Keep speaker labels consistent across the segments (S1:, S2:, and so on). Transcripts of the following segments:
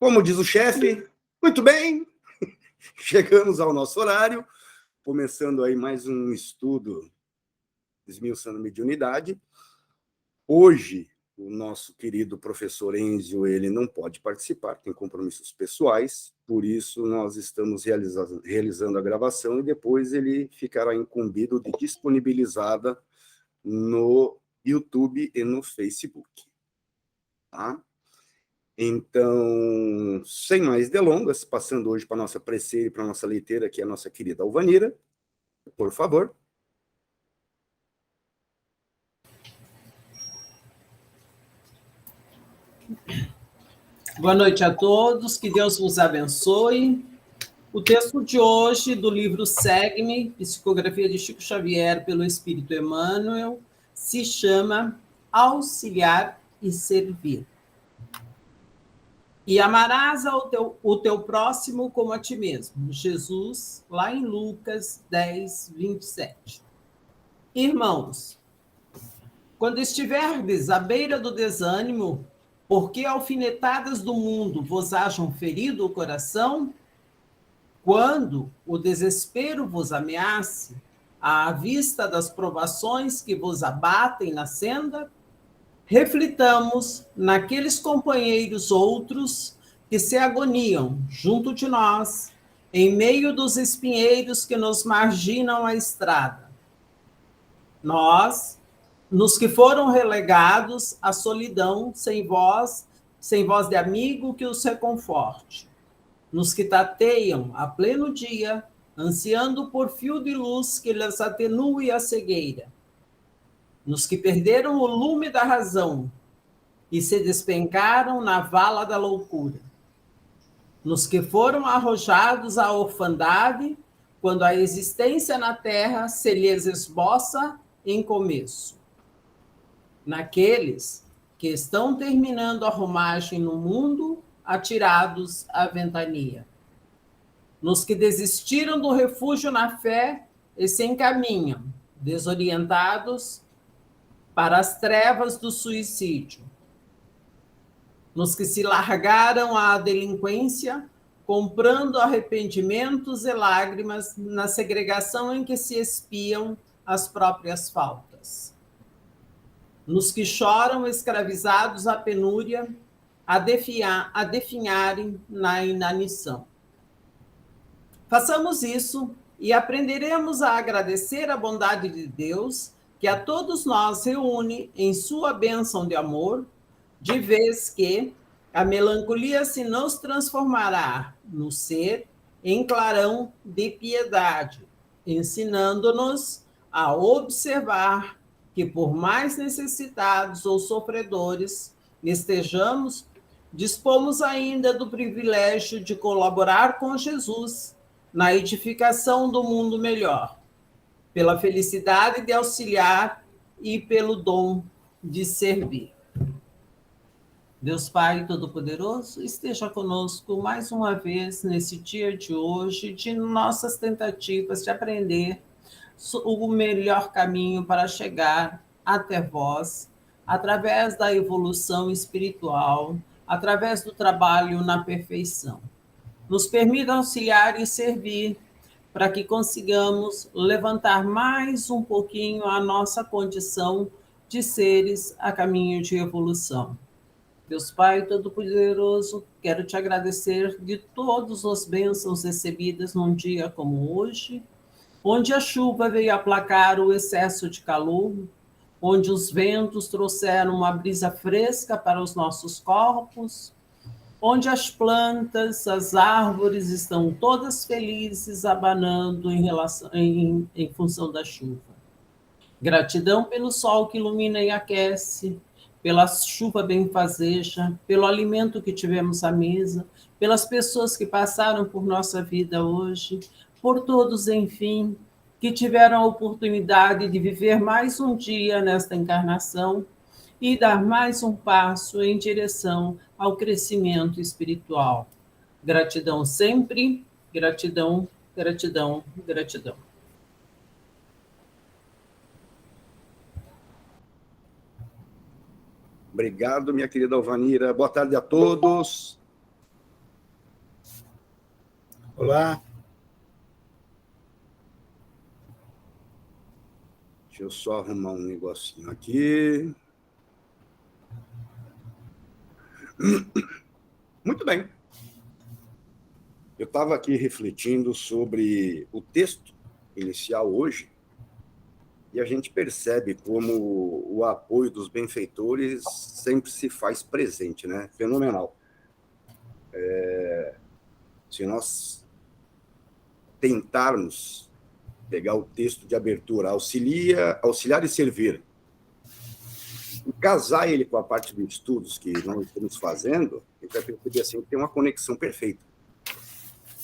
S1: Como diz o chefe, muito bem, chegamos ao nosso horário, começando aí mais um estudo Esmiuçando Mediunidade. Hoje, o nosso querido professor Enzio, ele não pode participar, tem compromissos pessoais, por isso nós estamos realizando a gravação e depois ele ficará incumbido de disponibilizada no YouTube e no Facebook. Tá? Então, sem mais delongas, passando hoje para a nossa preceira e para a nossa leiteira, que é a nossa querida Alvanira, por favor.
S2: Boa noite a todos, que Deus vos abençoe. O texto de hoje do livro Segue-me, Psicografia de Chico Xavier pelo Espírito Emmanuel, se chama Auxiliar e Servir. E amarás o teu próximo como a ti mesmo. Jesus, lá em Lucas 10, 27. Irmãos, quando estiverdes à beira do desânimo, porque alfinetadas do mundo vos hajam ferido o coração, quando o desespero vos ameace, à vista das provações que vos abatem na senda, reflitamos naqueles companheiros outros que se agoniam junto de nós, em meio dos espinheiros que nos marginam a estrada. Nós, nos que foram relegados à solidão sem voz de amigo que os reconforte. Nos que tateiam a pleno dia, ansiando por fio de luz que lhes atenue a cegueira. Nos que perderam o lume da razão e se despencaram na vala da loucura. Nos que foram arrojados à orfandade, quando a existência na terra se lhes esboça em começo. Naqueles que estão terminando a romagem no mundo, atirados à ventania. Nos que desistiram do refúgio na fé e se encaminham, desorientados, para as trevas do suicídio. Nos que se largaram à delinquência, comprando arrependimentos e lágrimas na segregação em que se espiam as próprias faltas. Nos que choram escravizados à penúria, a definharem na inanição. Façamos isso e aprenderemos a agradecer a bondade de Deus, que a todos nós reúne em sua bênção de amor, de vez que a melancolia se nos transformará no ser em clarão de piedade, ensinando-nos a observar que, por mais necessitados ou sofredores estejamos, dispomos ainda do privilégio de colaborar com Jesus na edificação do mundo melhor, pela felicidade de auxiliar e pelo dom de servir. Deus Pai Todo-Poderoso, esteja conosco mais uma vez nesse dia de hoje, de nossas tentativas de aprender o melhor caminho para chegar até vós, através da evolução espiritual, através do trabalho na perfeição. Nos permita auxiliar e servir para que consigamos levantar mais um pouquinho a nossa condição de seres a caminho de evolução. Deus Pai Todo-Poderoso, quero te agradecer de todas as bênçãos recebidas num dia como hoje, onde a chuva veio aplacar o excesso de calor, onde os ventos trouxeram uma brisa fresca para os nossos corpos, onde as plantas, as árvores estão todas felizes, abanando em função da chuva. Gratidão pelo sol que ilumina e aquece, pela chuva benfazeja, pelo alimento que tivemos à mesa, pelas pessoas que passaram por nossa vida hoje, por todos, enfim, que tiveram a oportunidade de viver mais um dia nesta encarnação e dar mais um passo em direção ao crescimento espiritual. Gratidão sempre, gratidão, gratidão, gratidão.
S1: Obrigado, minha querida Alvanira. Boa tarde a todos. Olá. Deixa eu só arrumar um negocinho aqui. Muito bem. Eu estava aqui refletindo sobre o texto inicial hoje, e a gente percebe como o apoio dos benfeitores sempre se faz presente, né? Fenomenal. Se nós tentarmos pegar o texto de abertura, auxiliar e servir, e casar ele com a parte dos estudos que nós estamos fazendo, a gente vai perceber assim, que tem uma conexão perfeita,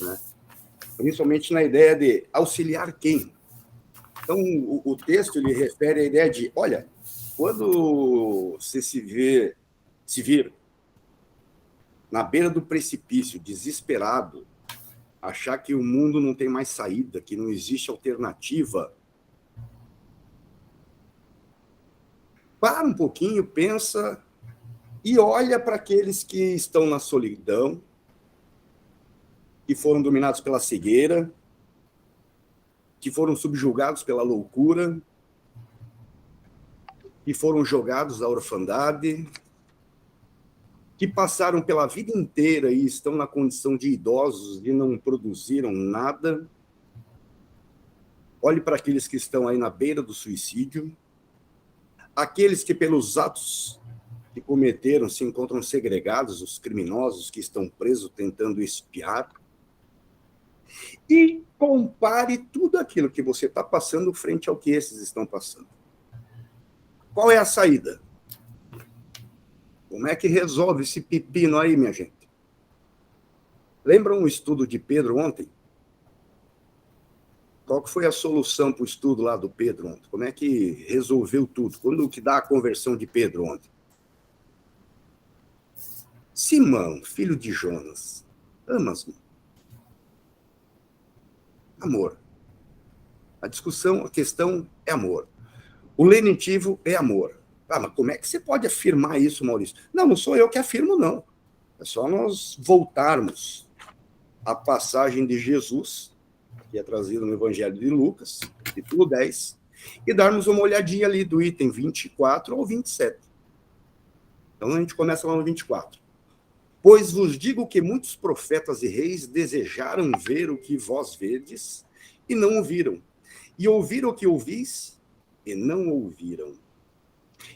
S1: né? Principalmente na ideia de auxiliar quem. Então, o texto ele refere à ideia de, olha, quando você se vir na beira do precipício, desesperado, achar que o mundo não tem mais saída, que não existe alternativa, para um pouquinho, pensa e olha para aqueles que estão na solidão, que foram dominados pela cegueira, que foram subjugados pela loucura, que foram jogados à orfandade, que passaram pela vida inteira e estão na condição de idosos e não produziram nada. Olhe para aqueles que estão aí na beira do suicídio, aqueles que, pelos atos que cometeram, se encontram segregados, os criminosos que estão presos tentando espiar, e compare tudo aquilo que você está passando frente ao que esses estão passando. Qual é a saída? Como é que resolve esse pepino aí, minha gente? Lembram um estudo de Pedro ontem? Qual que foi a solução para o estudo lá do Pedro ontem? Como é que resolveu tudo? Quando que dá a conversão de Pedro ontem? Simão, filho de Jonas, amas-me? Amor. A questão é amor. O lenitivo é amor. Ah, mas como é que você pode afirmar isso, Maurício? Não sou eu que afirmo, não. É só nós voltarmos à passagem de Jesus, que é trazida no Evangelho de Lucas, capítulo 10, e darmos uma olhadinha ali do item 24 ao 27. Então, a gente começa lá no 24. Pois vos digo que muitos profetas e reis desejaram ver o que vós vedes e não ouviram, e ouviram o que ouvis e não ouviram.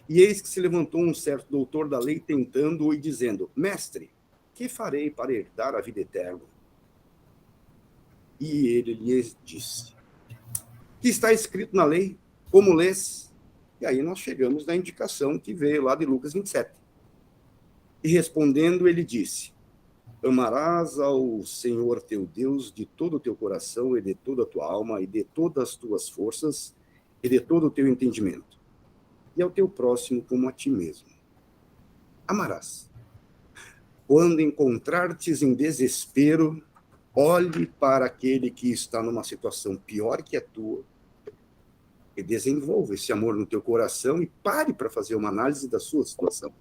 S1: E eis que se levantou um certo doutor da lei tentando-o e dizendo, mestre, que farei para herdar a vida eterna? E ele lhes disse, que está escrito na lei, como lês? E aí nós chegamos na indicação que veio lá de Lucas 27. E respondendo, ele disse, amarás ao Senhor teu Deus de todo o teu coração e de toda a tua alma e de todas as tuas forças e de todo o teu entendimento, e ao teu próximo como a ti mesmo. Amarás. Quando encontrar-te em desespero, olhe para aquele que está numa situação pior que a tua e desenvolva esse amor no teu coração e pare para fazer uma análise da sua situação.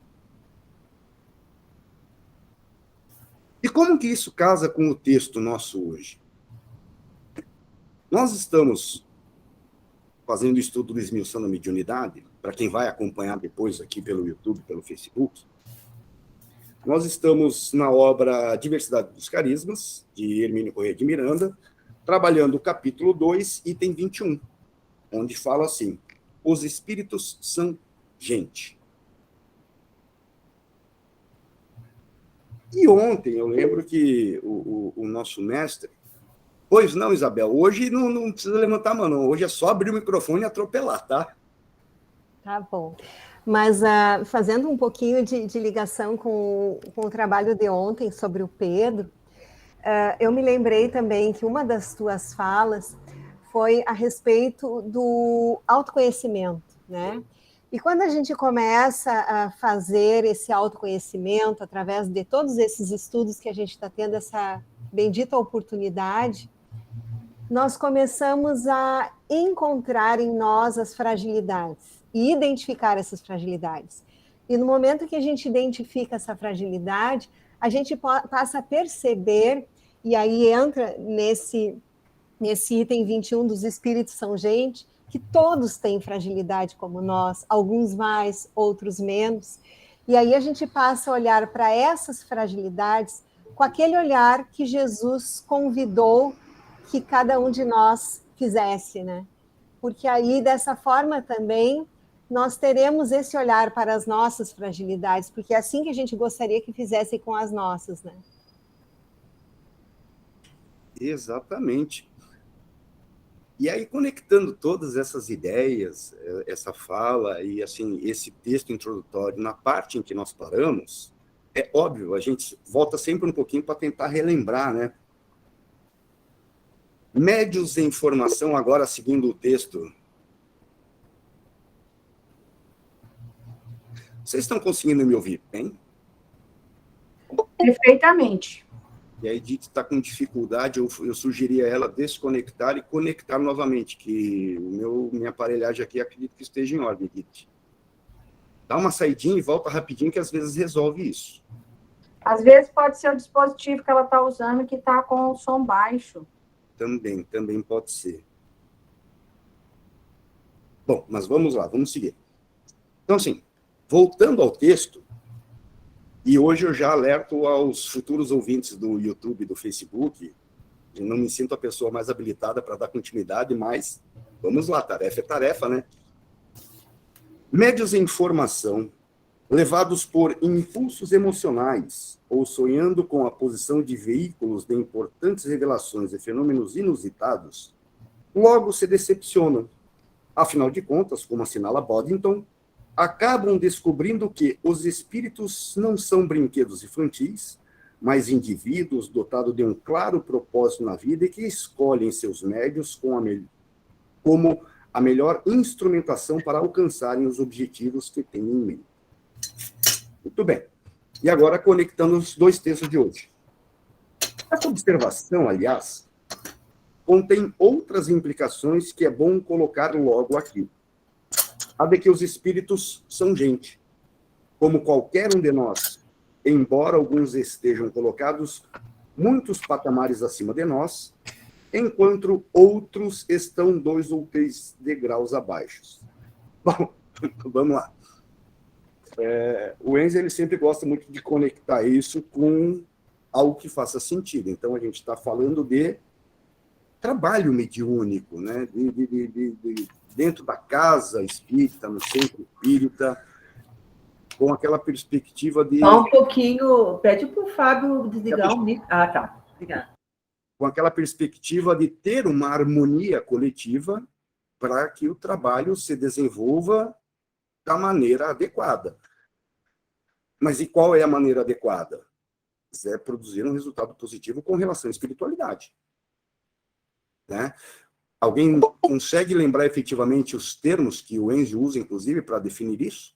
S1: E como que isso casa com o texto nosso hoje? Nós estamos fazendo o estudo do esmiuçando a mediunidade, para quem vai acompanhar depois aqui pelo YouTube, pelo Facebook. Nós estamos na obra Diversidade dos Carismas, de Hermínio Corrêa de Miranda, trabalhando o capítulo 2, item 21, onde fala assim, os espíritos são gente. E ontem eu lembro que o nosso mestre, pois não, Isabel, hoje não precisa levantar a mão, não. Hoje é só abrir o microfone e atropelar, tá?
S3: Tá bom. Mas fazendo um pouquinho de ligação com o trabalho de ontem sobre o Pedro, eu me lembrei também que uma das tuas falas foi a respeito do autoconhecimento, né? E quando a gente começa a fazer esse autoconhecimento através de todos esses estudos que a gente está tendo essa bendita oportunidade, nós começamos a encontrar em nós as fragilidades e identificar essas fragilidades. E no momento que a gente identifica essa fragilidade, a gente passa a perceber E aí entra nesse item 21 dos espíritos são gente, que todos têm fragilidade como nós, alguns mais, outros menos. E aí a gente passa a olhar para essas fragilidades com aquele olhar que Jesus convidou que cada um de nós fizesse, né? Porque aí, dessa forma também, nós teremos esse olhar para as nossas fragilidades, porque é assim que a gente gostaria que fizessem com as nossas, né?
S1: Exatamente. E aí, conectando todas essas ideias, essa fala e assim esse texto introdutório na parte em que nós paramos, é óbvio, a gente volta sempre um pouquinho para tentar relembrar, né? Médios em formação, agora seguindo o texto. Vocês estão conseguindo me ouvir bem?
S4: Perfeitamente.
S1: E aí, Edith está com dificuldade, eu sugeri a ela desconectar e conectar novamente, que minha aparelhagem aqui acredito que esteja em ordem, Edith. Dá uma saidinha e volta rapidinho, que às vezes resolve isso.
S4: Às vezes pode ser o dispositivo que ela está usando que está com o som baixo.
S1: Também pode ser. Bom, mas vamos lá, vamos seguir. Então, assim, voltando ao texto, e hoje eu já alerto aos futuros ouvintes do YouTube e do Facebook, eu não me sinto a pessoa mais habilitada para dar continuidade, mas vamos lá, tarefa é tarefa, né? Médios em formação, levados por impulsos emocionais ou sonhando com a posição de veículos de importantes revelações e fenômenos inusitados, logo se decepcionam. Afinal de contas, como assinala Boddington, acabam descobrindo que os espíritos não são brinquedos infantis, mas indivíduos dotados de um claro propósito na vida e que escolhem seus médios como a melhor instrumentação para alcançarem os objetivos que têm em mente. Muito bem. E agora, conectando os dois textos de hoje. Essa observação, aliás, contém outras implicações que é bom colocar logo aqui. A de que os espíritos são gente, como qualquer um de nós, embora alguns estejam colocados muitos patamares acima de nós, enquanto outros estão 2 ou 3 degraus abaixo. Bom, vamos lá. O Enzo, ele sempre gosta muito de conectar isso com algo que faça sentido. Então, a gente está falando de trabalho mediúnico, né? Dentro da casa espírita, no centro espírita, com aquela perspectiva de...
S5: Só um pouquinho, pede para o Fábio desligar o micro. Ah, tá. Obrigada.
S1: Com aquela perspectiva de ter uma harmonia coletiva para que o trabalho se desenvolva da maneira adequada. Mas e qual é a maneira adequada? É produzir um resultado positivo com relação à espiritualidade. Né? Alguém consegue lembrar efetivamente os termos que o Enzo usa, inclusive, para definir isso?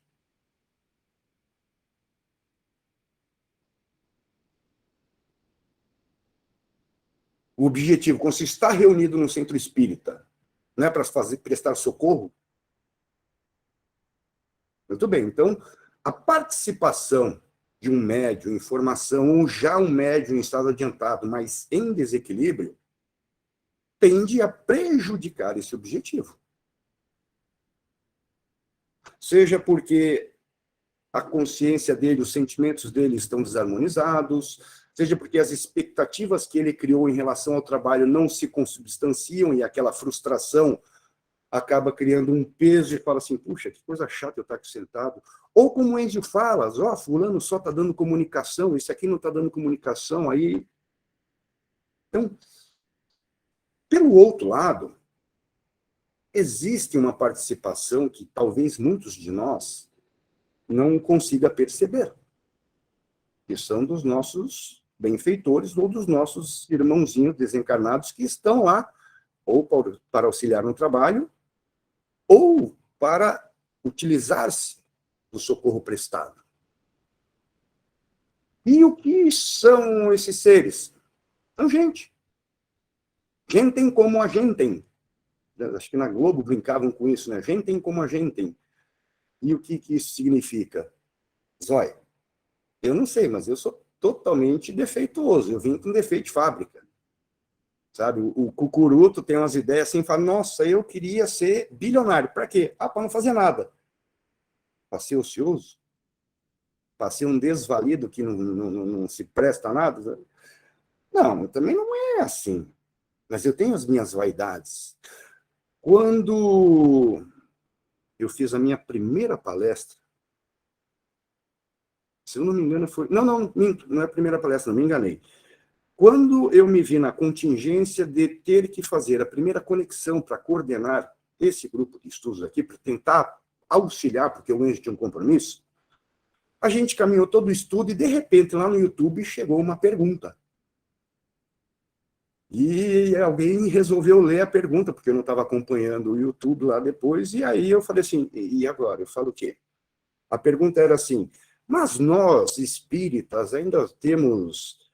S1: O objetivo, quando se está reunido no centro espírita, não é para prestar socorro? Muito bem, então, a participação de um médium em formação, ou já um médium em estado adiantado, mas em desequilíbrio, tende a prejudicar esse objetivo. Seja porque a consciência dele, os sentimentos dele estão desarmonizados, seja porque as expectativas que ele criou em relação ao trabalho não se consubstanciam e aquela frustração acaba criando um peso e fala assim, puxa, que coisa chata eu estar aqui sentado. Ou como o Enzo fala, fulano só está dando comunicação, esse aqui não está dando comunicação, aí... Então, pelo outro lado, existe uma participação que talvez muitos de nós não consiga perceber, que são dos nossos benfeitores ou dos nossos irmãozinhos desencarnados que estão lá ou para auxiliar no trabalho ou para utilizar-se do socorro prestado. E o que são esses seres? São gente. Gente como a gente. Acho que na Globo brincavam com isso, né? Gente como a gente. E o que isso significa? Zóia, eu não sei, mas eu sou totalmente defeituoso. Eu vim com defeito de fábrica. sabe? O cucuruto tem umas ideias assim, fala, nossa, eu queria ser bilionário. Para quê? Ah, para não fazer nada. Para ser ocioso? Para ser um desvalido que não se presta a nada? Sabe? Não, também não é assim. Mas eu tenho as minhas vaidades. Quando eu fiz a minha primeira palestra, se eu não me engano, foi... Não, minto, não é a primeira palestra, não me enganei. Quando eu me vi na contingência de ter que fazer a primeira conexão para coordenar esse grupo de estudos aqui, para tentar auxiliar, porque o Enzo tinha um compromisso, a gente caminhou todo o estudo e, de repente, lá no YouTube, chegou uma pergunta. E alguém resolveu ler a pergunta, porque eu não estava acompanhando o YouTube lá depois, e aí eu falei assim, e agora? Eu falo o quê? A pergunta era assim, mas nós, espíritas, ainda temos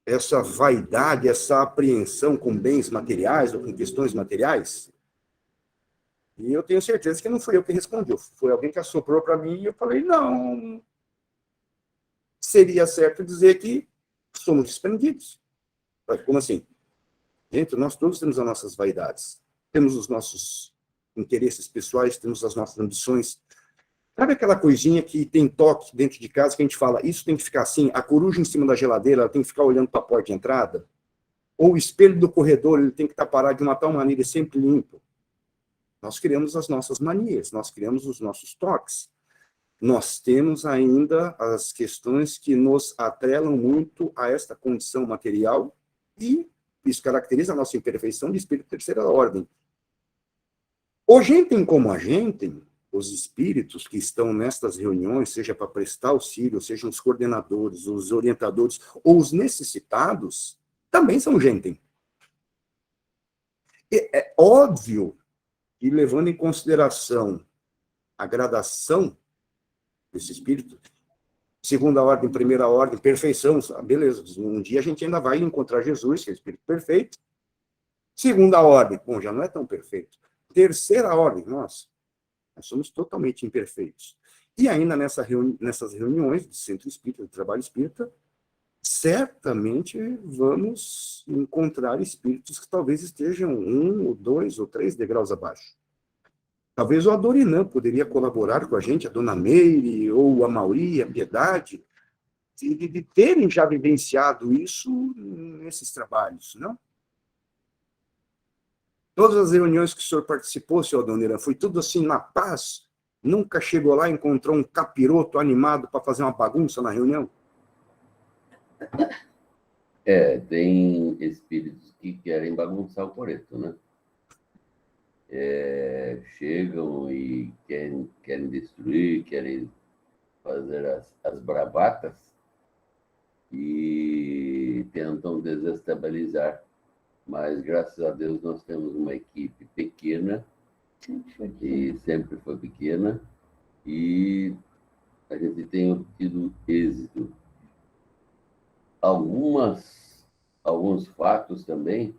S1: essa vaidade, essa apreensão com bens materiais ou com questões materiais? E eu tenho certeza que não fui eu que respondi, foi alguém que assoprou para mim e eu falei, não, seria certo dizer que somos desprendidos. Como assim? Gente, nós todos temos as nossas vaidades, temos os nossos interesses pessoais, temos as nossas ambições. Sabe aquela coisinha que tem toque dentro de casa que a gente fala, isso tem que ficar assim, a coruja em cima da geladeira, ela tem que ficar olhando para a porta de entrada? Ou o espelho do corredor, ele tem que estar parado de uma tal maneira e sempre limpo? Nós criamos as nossas manias, nós criamos os nossos toques. Nós temos ainda as questões que nos atrelam muito a esta condição material e isso caracteriza a nossa imperfeição de espírito de terceira ordem. O gente como a gente, os espíritos que estão nestas reuniões, seja para prestar auxílio, sejam os coordenadores, os orientadores ou os necessitados, também são gente. E é óbvio que, levando em consideração a gradação desse espírito, segunda ordem, primeira ordem, perfeição, beleza, um dia a gente ainda vai encontrar Jesus, que é o espírito perfeito. Segunda ordem, bom, já não é tão perfeito. Terceira ordem, nós somos totalmente imperfeitos. E ainda nessas reuniões de centro espírita, de trabalho espírita, certamente vamos encontrar espíritos que talvez estejam 1, ou 2, ou 3 degraus abaixo. Talvez o Adorinã poderia colaborar com a gente, a Dona Meire, ou a Mauri, a Piedade, de terem já vivenciado isso nesses trabalhos, não? Todas as reuniões que o senhor participou, senhor Adoniran, foi tudo assim na paz? Nunca chegou lá e encontrou um capiroto animado para fazer uma bagunça na reunião?
S6: Tem espíritos que querem bagunçar o coreto, né? Chegam e querem destruir, querem fazer as bravatas e tentam desestabilizar. Mas, graças a Deus, nós temos uma equipe pequena, e sempre foi pequena, e a gente tem obtido êxito. Alguns fatos também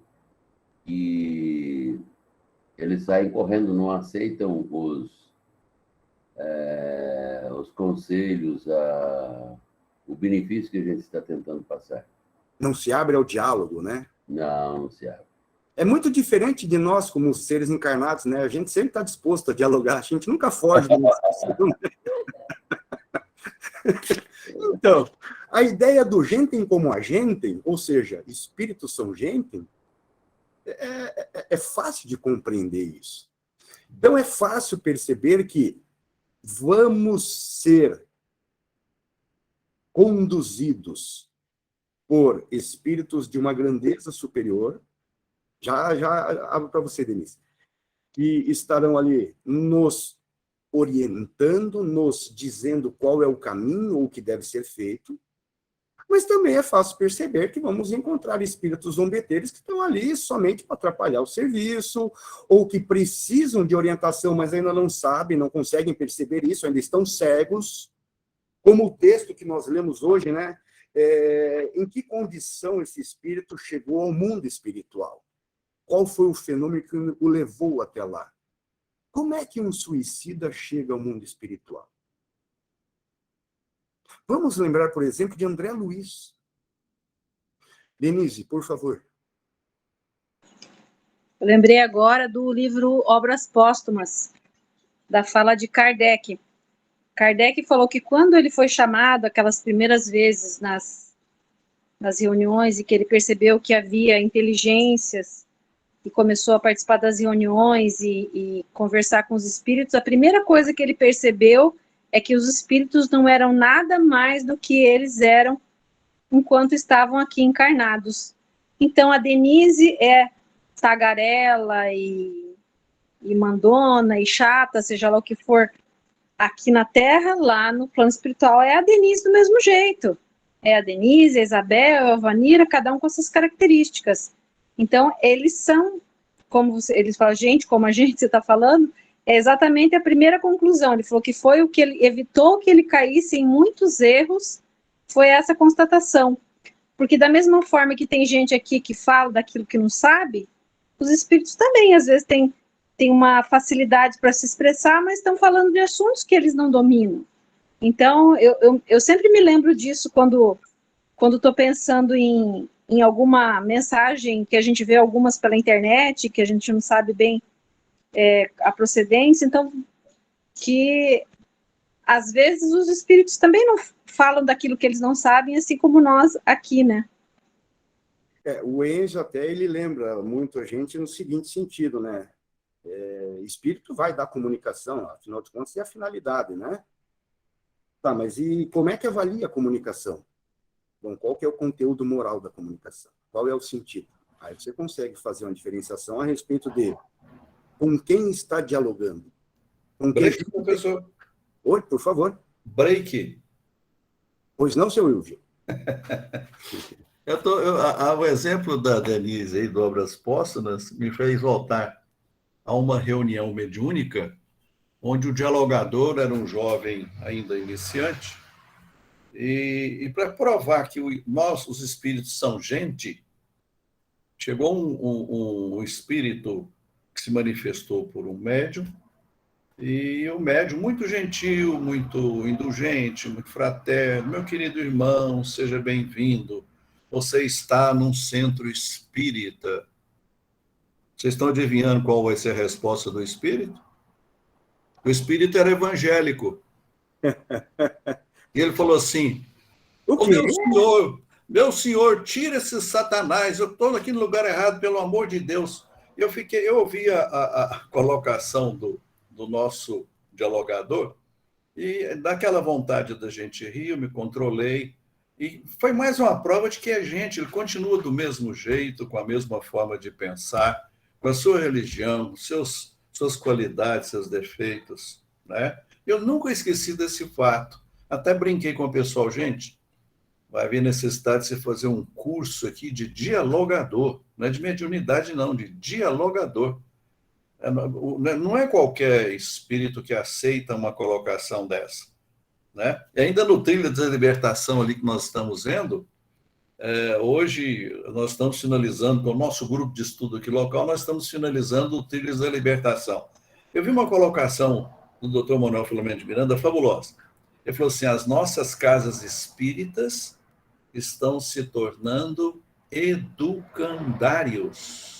S6: que eles saem correndo, não aceitam os conselhos, o benefício que a gente está tentando passar.
S1: Não se abre ao diálogo, né?
S6: Não se abre.
S1: É muito diferente de nós, como seres encarnados, né? A gente sempre está disposto a dialogar, a gente nunca foge do discussão. Então, a ideia do gente como a gente, ou seja, espíritos são gente, é fácil de compreender isso. Então, é fácil perceber que vamos ser conduzidos por espíritos de uma grandeza superior, já abro para você, Denise, que estarão ali nos orientando, nos dizendo qual é o caminho ou o que deve ser feito, mas também é fácil perceber que vamos encontrar espíritos zombeteiros que estão ali somente para atrapalhar o serviço, ou que precisam de orientação, mas ainda não sabem, não conseguem perceber isso, ainda estão cegos, como o texto que nós lemos hoje, né? Em que condição esse espírito chegou ao mundo espiritual? Qual foi o fenômeno que o levou até lá? Como é que um suicida chega ao mundo espiritual? Vamos lembrar, por exemplo, de André Luiz. Denise, por favor.
S7: lembrei agora do livro Obras Póstumas, da fala de Kardec. Kardec falou que quando ele foi chamado aquelas primeiras vezes nas reuniões e que ele percebeu que havia inteligências e começou a participar das reuniões e conversar com os espíritos, a primeira coisa que ele percebeu é que os espíritos não eram nada mais do que eles eram enquanto estavam aqui encarnados. Então, a Denise é tagarela e mandona e chata, seja lá o que for, aqui na Terra, lá no plano espiritual, é a Denise do mesmo jeito. É a Denise, a Isabel, a Vanira, cada um com essas características. Então, eles são, eles falam, gente, como a gente, você está falando, é exatamente a primeira conclusão. Ele falou que foi o que ele evitou que ele caísse em muitos erros, foi essa constatação. Porque da mesma forma que tem gente aqui que fala daquilo que não sabe, os espíritos também, às vezes, têm uma facilidade para se expressar, mas estão falando de assuntos que eles não dominam. Então, eu sempre me lembro disso quando estou pensando em alguma mensagem, que a gente vê algumas pela internet, que a gente não sabe bem a procedência, então, que às vezes os espíritos também não falam daquilo que eles não sabem, assim como nós aqui, né?
S1: O Enzo até, ele lembra muito a gente no seguinte sentido, né? Espírito vai dar comunicação, afinal de contas, é a finalidade, né? Tá, mas e como é que avalia a comunicação? Bom, qual que é o conteúdo moral da comunicação? Qual é o sentido? Aí você consegue fazer uma diferenciação a respeito de com quem está dialogando. Com quem...
S8: Break, professor.
S1: Oi, por favor.
S8: Break.
S1: Pois não, seu Wilvio?
S8: O exemplo da Denise aí, do Obras Póstumas, me fez voltar a uma reunião mediúnica, onde o dialogador era um jovem ainda iniciante, e para provar que nós, os espíritos, são gente, chegou um espírito que se manifestou por um médium, e o médium, muito gentil, muito indulgente, muito fraterno: meu querido irmão, seja bem-vindo, você está num centro espírita. Vocês estão adivinhando qual vai ser a resposta do espírito? O espírito era evangélico. E ele falou assim: meu senhor, tira esse Satanás, eu estou aqui no lugar errado, pelo amor de Deus. Eu ouvi a colocação do nosso dialogador, e daquela vontade da gente rir, eu me controlei, e foi mais uma prova de que a gente, ele continua do mesmo jeito, com a mesma forma de pensar, com a sua religião, suas qualidades, seus defeitos, né? Eu nunca esqueci desse fato. Até brinquei com o pessoal: gente, vai haver necessidade de você fazer um curso aqui de dialogador, não é de mediunidade, não, de dialogador. Não é qualquer espírito que aceita uma colocação dessa, né? E ainda no Trilha da Libertação ali que nós estamos vendo, hoje nós estamos finalizando, com o nosso grupo de estudo aqui local, nós estamos finalizando o Trilha da Libertação. Eu vi uma colocação do Dr. Manuel Filomeno de Miranda fabulosa. Ele falou assim: as nossas casas espíritas estão se tornando educandários.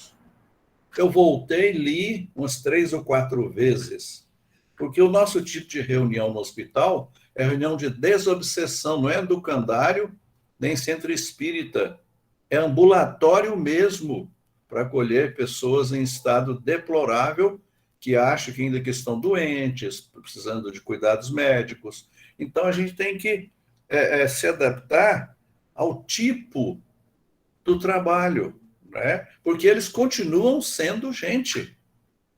S8: Eu voltei e li umas 3 ou 4 vezes, porque o nosso tipo de reunião no hospital é reunião de desobsessão, não é educandário, nem centro espírita, é ambulatório mesmo, para acolher pessoas em estado deplorável, que acham que ainda estão doentes, precisando de cuidados médicos. Então, a gente tem que se adaptar ao tipo do trabalho, né? Porque eles continuam sendo gente.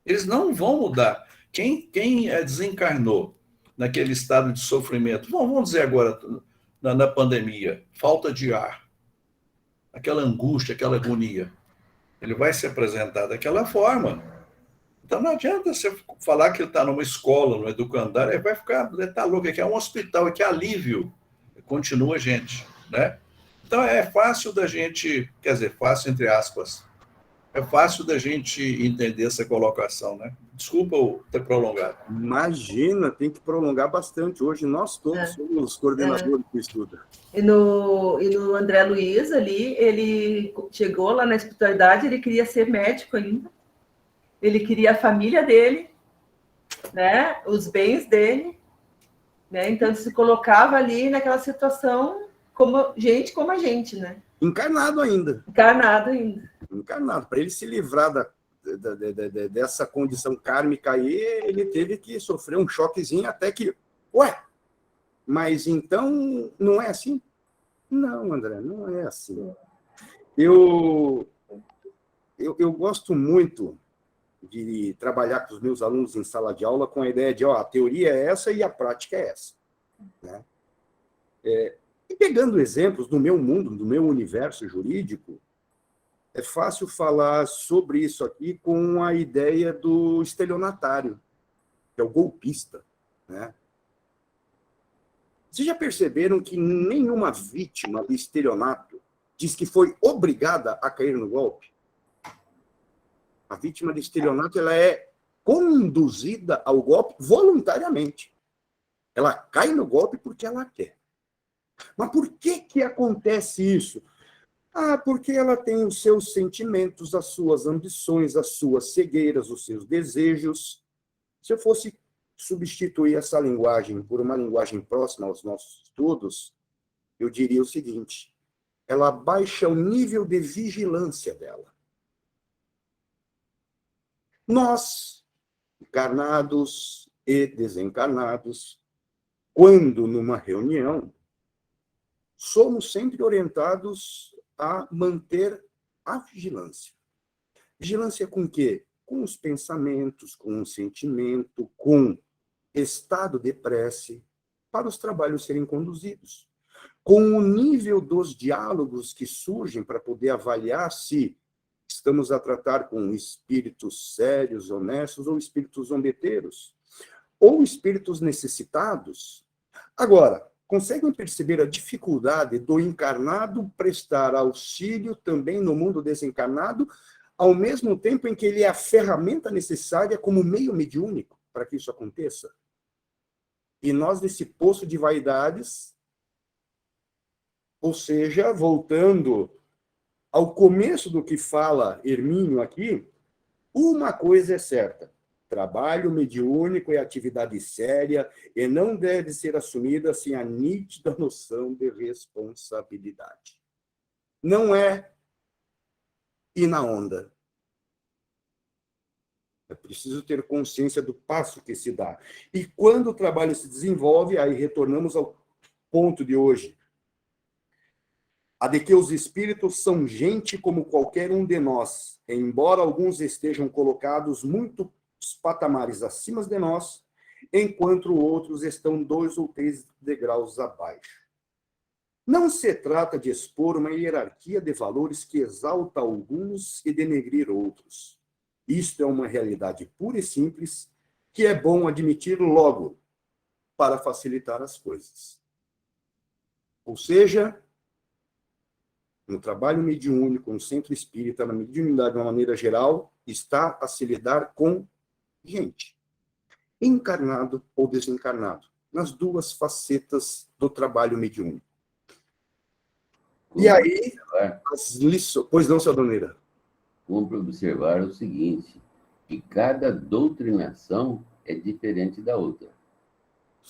S8: Eles não vão mudar. Quem desencarnou naquele estado de sofrimento, vamos dizer agora, na pandemia, falta de ar, aquela angústia, aquela agonia, ele vai se apresentar daquela forma. Então, não adianta você falar que ele está numa escola, no educandário, ele vai ficar, ele está louco, aqui é um hospital, aqui é alívio, continua gente, né? Então, é fácil da gente, quer dizer, fácil entre aspas, é fácil da gente entender essa colocação, né? Desculpa eu ter prolongado.
S1: Imagina, tem que prolongar bastante. Hoje nós todos somos coordenadores do estudo.
S5: E no André Luiz ali, ele chegou lá na espiritualidade, ele queria ser médico ainda, ele queria a família dele, né? Os bens dele, né? Então ele se colocava ali naquela situação como a gente, né?
S1: Encarnado ainda.
S5: Encarnado ainda.
S1: Encarnado. Para ele se livrar dessa condição kármica aí, ele teve que sofrer um choquezinho até que... Ué, mas então não é assim? Não, André, não é assim. Eu gosto muito de trabalhar com os meus alunos em sala de aula com a ideia de, a teoria é essa e a prática é essa. Né? E pegando exemplos do meu mundo, do meu universo jurídico, é fácil falar sobre isso aqui com a ideia do estelionatário, que é o golpista. Né? Vocês já perceberam que nenhuma vítima de estelionato diz que foi obrigada a cair no golpe? A vítima de estelionato ela é conduzida ao golpe voluntariamente. Ela cai no golpe porque ela quer. Mas por que acontece isso? Porque ela tem os seus sentimentos, as suas ambições, as suas cegueiras, os seus desejos. Se eu fosse substituir essa linguagem por uma linguagem próxima aos nossos estudos, eu diria o seguinte: ela baixa o nível de vigilância dela. Nós, encarnados e desencarnados, quando numa reunião, somos sempre orientados a manter a vigilância. Vigilância com o quê? Com os pensamentos, com o sentimento, com estado de prece, para os trabalhos serem conduzidos. Com o nível dos diálogos que surgem para poder avaliar se estamos a tratar com espíritos sérios, honestos, ou espíritos zombeteiros, ou espíritos necessitados. Agora, conseguem perceber a dificuldade do encarnado prestar auxílio também no mundo desencarnado, ao mesmo tempo em que ele é a ferramenta necessária como meio mediúnico para que isso aconteça? E nós, nesse poço de vaidades, ou seja, voltando ao começo do que fala Hermínio aqui, uma coisa é certa: trabalho mediúnico é atividade séria e não deve ser assumida sem a nítida noção de responsabilidade. Não é ir na onda. É preciso ter consciência do passo que se dá. E quando o trabalho se desenvolve, aí retornamos ao ponto de hoje, a de que os espíritos são gente como qualquer um de nós, embora alguns estejam colocados muitos patamares acima de nós, enquanto outros estão 2 ou 3 degraus abaixo. Não se trata de expor uma hierarquia de valores que exalta alguns e denegrir outros. Isto é uma realidade pura e simples, que é bom admitir logo, para facilitar as coisas. Ou seja, no trabalho mediúnico, no centro espírita, na mediunidade de uma maneira geral, está a se lidar com gente, encarnado ou desencarnado, nas 2 facetas do trabalho mediúnico. E aí, as lições... Pois não, seu Doneira?
S6: Cumpre observar o seguinte, que cada doutrinação é diferente da outra.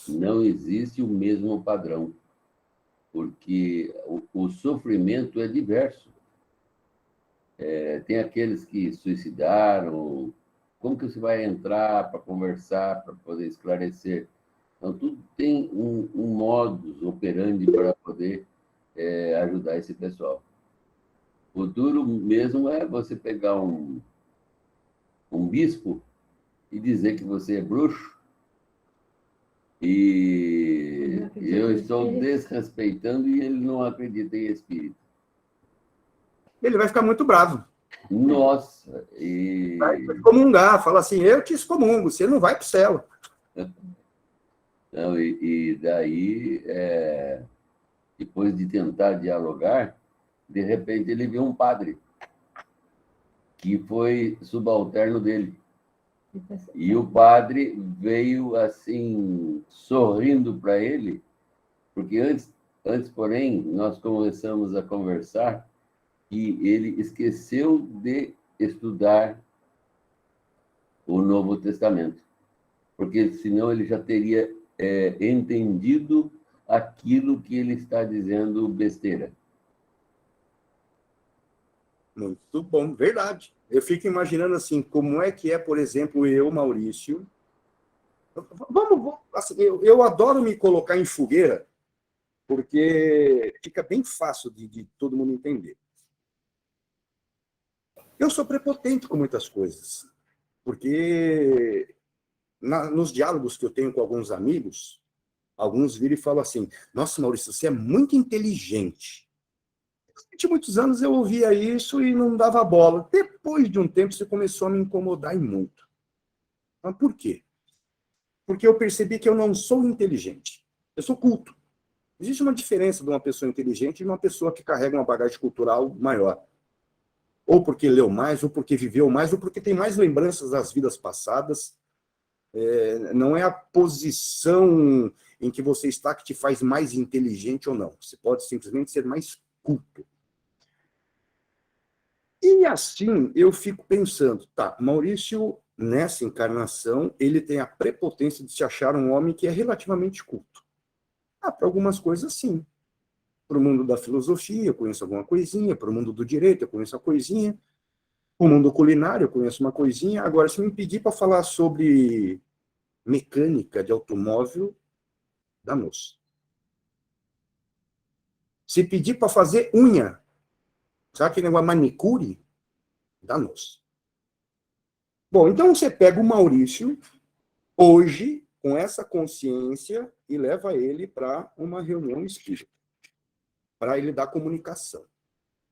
S6: Não existe o mesmo padrão, porque o sofrimento é diverso. Tem aqueles que suicidaram. Como que você vai entrar para conversar, para poder esclarecer? Então, tudo tem um modus operandi para poder ajudar esse pessoal. O duro mesmo é você pegar um bispo e dizer que você é bruxo e eu estou desrespeitando e ele não acredita em espírito.
S1: Ele vai ficar muito bravo.
S6: Nossa!
S1: Vai excomungar, fala assim, eu te excomungo, você não vai para o céu.
S6: Não, e daí, depois de tentar dialogar, de repente ele viu um padre que foi subalterno dele. E o padre veio assim, sorrindo para ele, porque antes, porém, nós começamos a conversar e ele esqueceu de estudar o Novo Testamento, porque senão ele já teria entendido aquilo que ele está dizendo besteira.
S1: Muito bom, verdade. Eu fico imaginando assim, como é que é, por exemplo, eu, Maurício. Assim, eu adoro me colocar em fogueira, porque fica bem fácil de todo mundo entender. Eu sou prepotente com muitas coisas, porque nos diálogos que eu tenho com alguns amigos, alguns viram e falam assim: nossa, Maurício, você é muito inteligente. Durante muitos anos eu ouvia isso e não dava bola. Depois de um tempo, isso começou a me incomodar e muito. Mas por quê? Porque eu percebi que eu não sou inteligente. Eu sou culto. Existe uma diferença de uma pessoa inteligente e de uma pessoa que carrega uma bagagem cultural maior. Ou porque leu mais, ou porque viveu mais, ou porque tem mais lembranças das vidas passadas. Não é a posição em que você está que te faz mais inteligente ou não. Você pode simplesmente ser mais culto. E assim eu fico pensando, tá, Maurício, nessa encarnação, ele tem a prepotência de se achar um homem que é relativamente culto. Para algumas coisas, sim. Para o mundo da filosofia, eu conheço alguma coisinha. Para o mundo do direito, eu conheço uma coisinha. Para o mundo culinário, eu conheço uma coisinha. Agora, se me pedir para falar sobre mecânica de automóvel, danou-se. Se pedir para fazer unha, sabe aquele negócio manicure? Danou-se. Bom, então você pega o Maurício, hoje, com essa consciência, e leva ele para uma reunião espírita, para ele dar comunicação.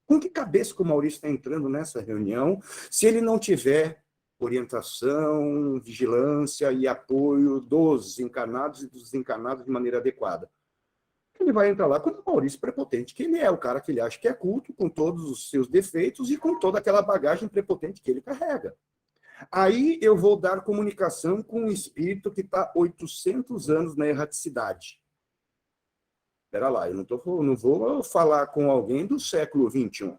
S1: Com que cabeça que o Maurício está entrando nessa reunião, se ele não tiver orientação, vigilância e apoio dos encarnados e dos desencarnados de maneira adequada? Ele vai entrar lá como o Maurício prepotente, que ele é o cara que ele acha que é culto, com todos os seus defeitos e com toda aquela bagagem prepotente que ele carrega. Aí eu vou dar comunicação com um espírito que está 800 anos na erraticidade. Espera lá, eu não vou falar com alguém do século XXI.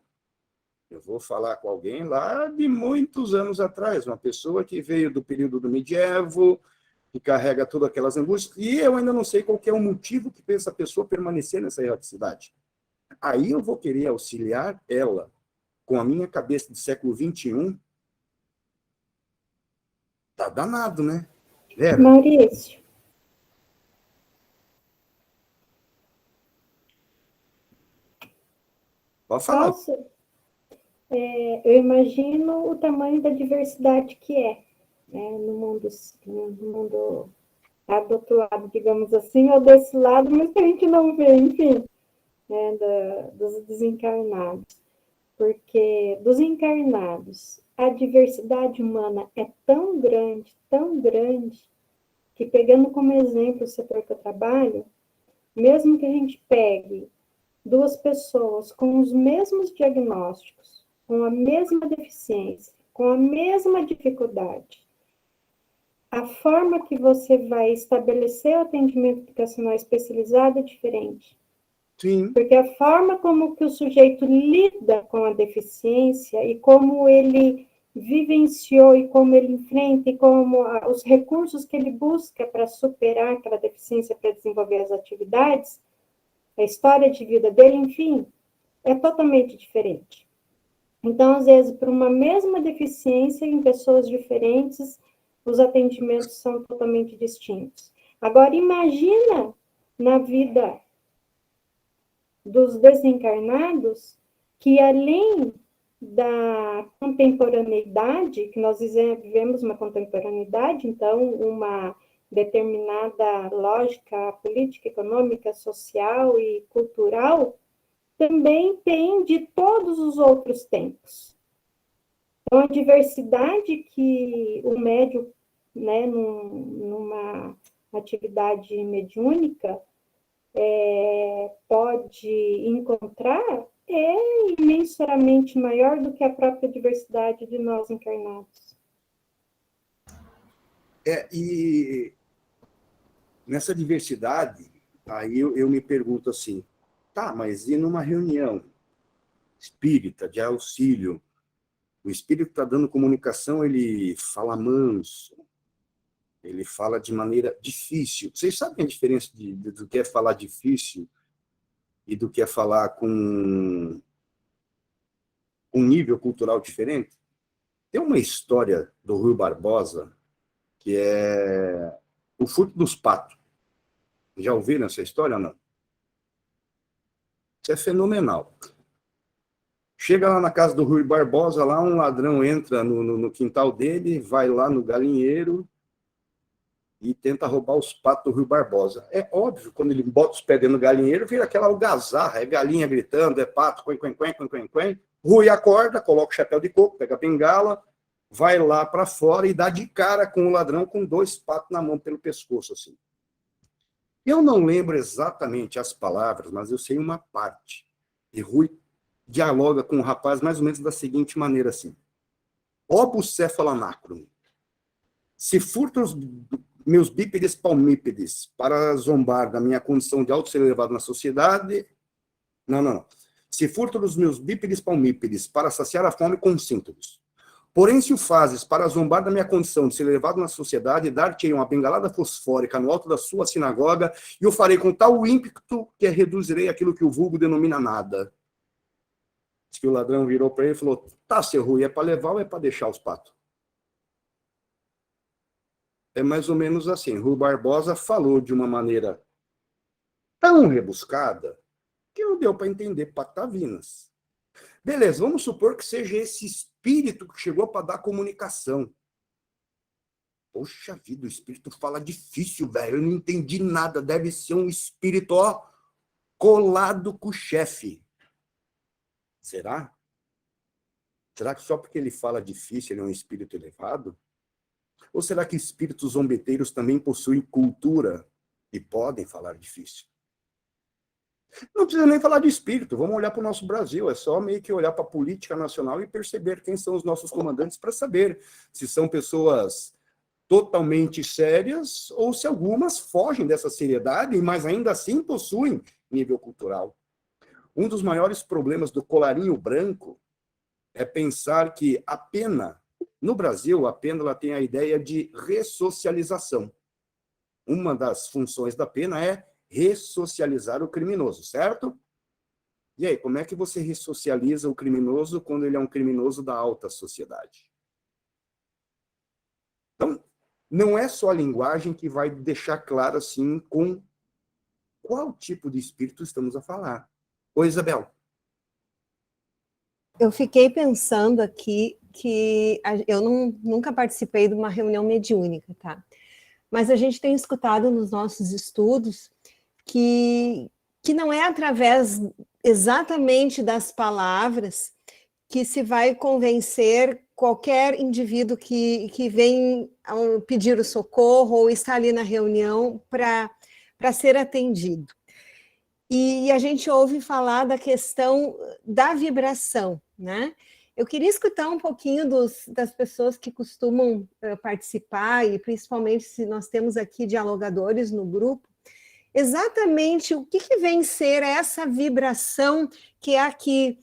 S1: Eu vou falar com alguém lá de muitos anos atrás, uma pessoa que veio do período do medievo, que carrega todas aquelas angústias, e eu ainda não sei qual que é o motivo que fez essa pessoa permanecer nessa erraticidade. Aí eu vou querer auxiliar ela, com a minha cabeça do século XXI. Tá danado, né? Vera?
S9: Maurício,
S1: Pode falar.
S9: posso? Eu imagino o tamanho da diversidade que é, né, no mundo lá do outro lado, digamos assim, ou desse lado, mas que a gente não vê, enfim, né, dos desencarnados. Porque dos encarnados, a diversidade humana é tão grande, que pegando como exemplo o setor que eu trabalho, mesmo que a gente pegue duas pessoas com os mesmos diagnósticos, com a mesma deficiência, com a mesma dificuldade, a forma que você vai estabelecer o atendimento educacional especializado é diferente.
S1: Sim.
S9: Porque a forma como que o sujeito lida com a deficiência e como ele vivenciou e como ele enfrenta e como os recursos que ele busca para superar aquela deficiência, para desenvolver as atividades, a história de vida dele, enfim, é totalmente diferente. Então, às vezes, por uma mesma deficiência, em pessoas diferentes, os atendimentos são totalmente distintos. Agora, imagina na vida dos desencarnados, que além da contemporaneidade, que nós vivemos uma contemporaneidade, então, uma determinada lógica política, econômica, social e cultural, também tem de todos os outros tempos. Então, a diversidade que o médium, né, numa atividade mediúnica, pode encontrar é imensamente maior do que a própria diversidade de nós encarnados.
S1: E nessa diversidade, aí eu me pergunto assim, tá, mas e numa reunião espírita de auxílio O espírito que está dando comunicação, ele fala manso, ele fala de maneira difícil. Vocês sabem a diferença do que é falar difícil e do que é falar com um nível cultural diferente? Tem uma história do Rui Barbosa, que é o furto dos patos. Já ouviram essa história ou não? Isso é fenomenal. Chega lá na casa do Rui Barbosa, lá um ladrão entra no quintal dele, vai lá no galinheiro e tenta roubar os patos do Rui Barbosa. É óbvio, quando ele bota os pés dentro do galinheiro, vira aquela algazarra, é galinha gritando, é pato, quen, quen, quen, quen, quen, quen. Rui acorda, coloca o chapéu de coco, pega a bengala, vai lá para fora e dá de cara com o ladrão com 2 patos na mão pelo pescoço, assim. Eu não lembro exatamente as palavras, mas eu sei uma parte. E Rui dialoga com o rapaz mais ou menos da seguinte maneira, assim. Ó bucéfalo, se furto os meus bípedes palmípedes para zombar da minha condição de alto ser elevado na sociedade... Não. Se furto os meus bípedes palmípedes para saciar a fome, consinto-vos. Porém, se o fazes para zombar da minha condição de ser elevado na sociedade, dar-te-ei uma bengalada fosfórica no alto da sua sinagoga, e o farei com tal ímpeto que reduzirei aquilo que o vulgo denomina nada. Diz que o ladrão virou para ele e falou, tá, seu Rui, é para levar ou é para deixar os patos? É mais ou menos assim. Rui Barbosa falou de uma maneira tão rebuscada que não deu para entender patavinas. Beleza, vamos supor que seja esse espírito que chegou para dar comunicação. Poxa vida, o espírito fala difícil, velho. Eu não entendi nada. Deve ser um espírito, ó, colado com o chefe. Será? Será que só porque ele fala difícil ele é um espírito elevado? Ou será que espíritos zombeteiros também possuem cultura e podem falar difícil? Não precisa nem falar de espírito, vamos olhar para o nosso Brasil, é só meio que olhar para a política nacional e perceber quem são os nossos comandantes para saber se são pessoas totalmente sérias ou se algumas fogem dessa seriedade, mas ainda assim possuem nível cultural. Um dos maiores problemas do colarinho branco é pensar que a pena, no Brasil, a pena ela tem a ideia de ressocialização. Uma das funções da pena é ressocializar o criminoso, certo? E aí, como é que você ressocializa o criminoso quando ele é um criminoso da alta sociedade? Então, não é só a linguagem que vai deixar claro, assim, com qual tipo de espírito estamos a falar. Oi, Isabel.
S3: Eu fiquei pensando aqui que eu nunca participei de uma reunião mediúnica, tá? Mas a gente tem escutado nos nossos estudos que não é através exatamente das palavras que se vai convencer qualquer indivíduo que vem pedir o socorro ou está ali na reunião para ser atendido. E a gente ouve falar da questão da vibração, né? Eu queria escutar um pouquinho das pessoas que costumam participar, e principalmente se nós temos aqui dialogadores no grupo, exatamente o que vem ser essa vibração que é a que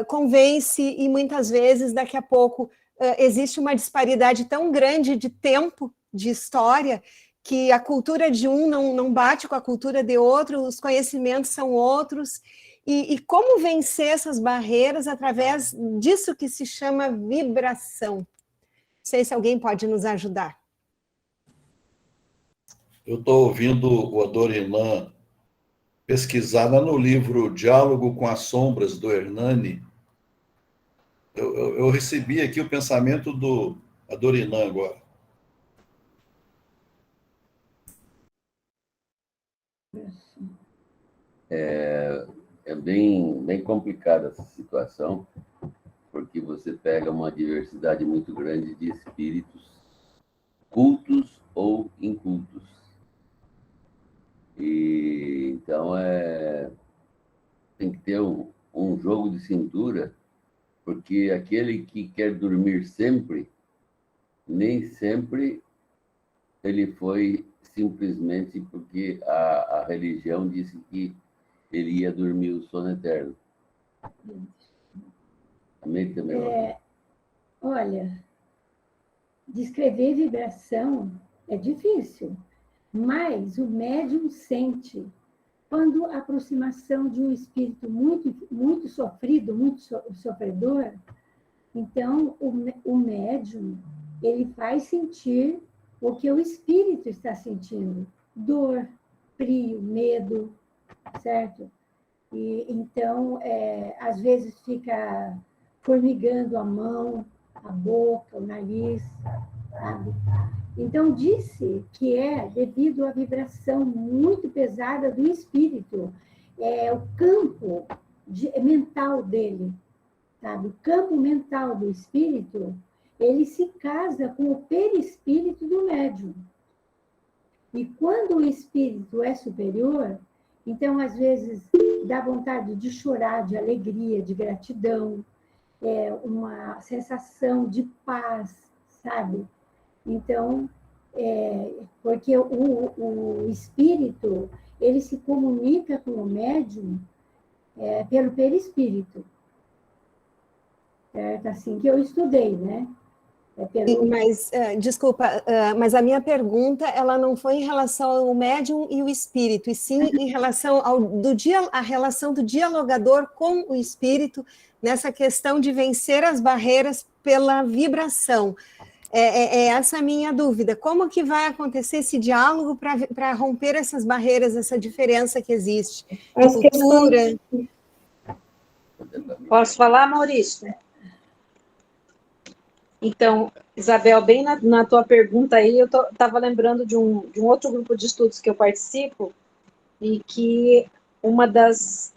S3: convence, e muitas vezes, daqui a pouco, existe uma disparidade tão grande de tempo, de história, que a cultura de um não bate com a cultura de outro, os conhecimentos são outros, e como vencer essas barreiras através disso que se chama vibração. Não sei se alguém pode nos ajudar.
S8: Eu estou ouvindo o Adoniran pesquisar no livro Diálogo com as Sombras, do Hernani. Eu recebi aqui o pensamento do Adoniran agora.
S6: É bem complicada essa situação, porque você pega uma diversidade muito grande de espíritos, cultos ou incultos. E então tem que ter um jogo de cintura, porque aquele que quer dormir sempre, nem sempre ele foi simplesmente porque a religião disse que ele ia dormir o sono eterno. Amém também.
S9: Olha, descrever vibração é difícil, mas o médium sente quando a aproximação de um espírito muito sofrido, muito sofredor, então o médium ele vai sentir o que o espírito está sentindo, dor, frio, medo, certo? E então às vezes fica formigando a mão, a boca, o nariz, sabe? Então, disse que é devido à vibração muito pesada do espírito, o campo mental dele, sabe? O campo mental do espírito, ele se casa com o perispírito do médium. E quando o espírito é superior, então, às vezes, dá vontade de chorar, de alegria, de gratidão, uma sensação de paz, sabe? Então, porque o espírito, ele se comunica com o médium pelo perispírito. Certo? Assim que eu estudei, né?
S3: Mas, desculpa, mas a minha pergunta, ela não foi em relação ao médium e o espírito, e sim em relação à relação do dialogador com o espírito, nessa questão de vencer as barreiras pela vibração. Essa a minha dúvida. Como que vai acontecer esse diálogo para romper essas barreiras, essa diferença que existe de cultura?
S7: Posso falar, Maurício? Então, Isabel, bem na tua pergunta aí, eu estava lembrando de um outro grupo de estudos que eu participo, e que uma das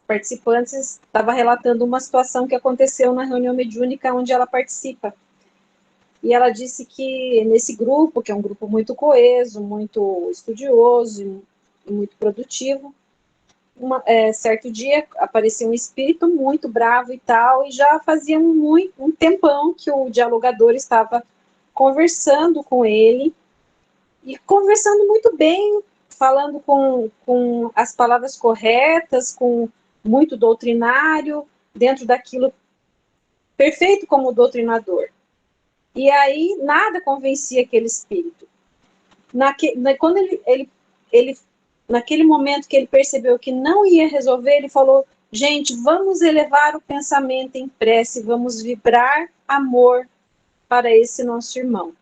S7: participantes estava relatando uma situação que aconteceu na reunião mediúnica onde ela participa. E ela disse que nesse grupo, que é um grupo muito coeso, muito estudioso e muito produtivo, certo dia apareceu um espírito muito bravo e tal, e já fazia um tempão que o dialogador estava conversando com ele, e conversando muito bem, falando com as palavras corretas, com muito doutrinário, dentro daquilo perfeito como doutrinador. E aí nada convencia aquele espírito. Quando ele naquele momento que ele percebeu que não ia resolver, ele falou: gente, vamos elevar o pensamento em prece, vamos vibrar amor para esse nosso irmão.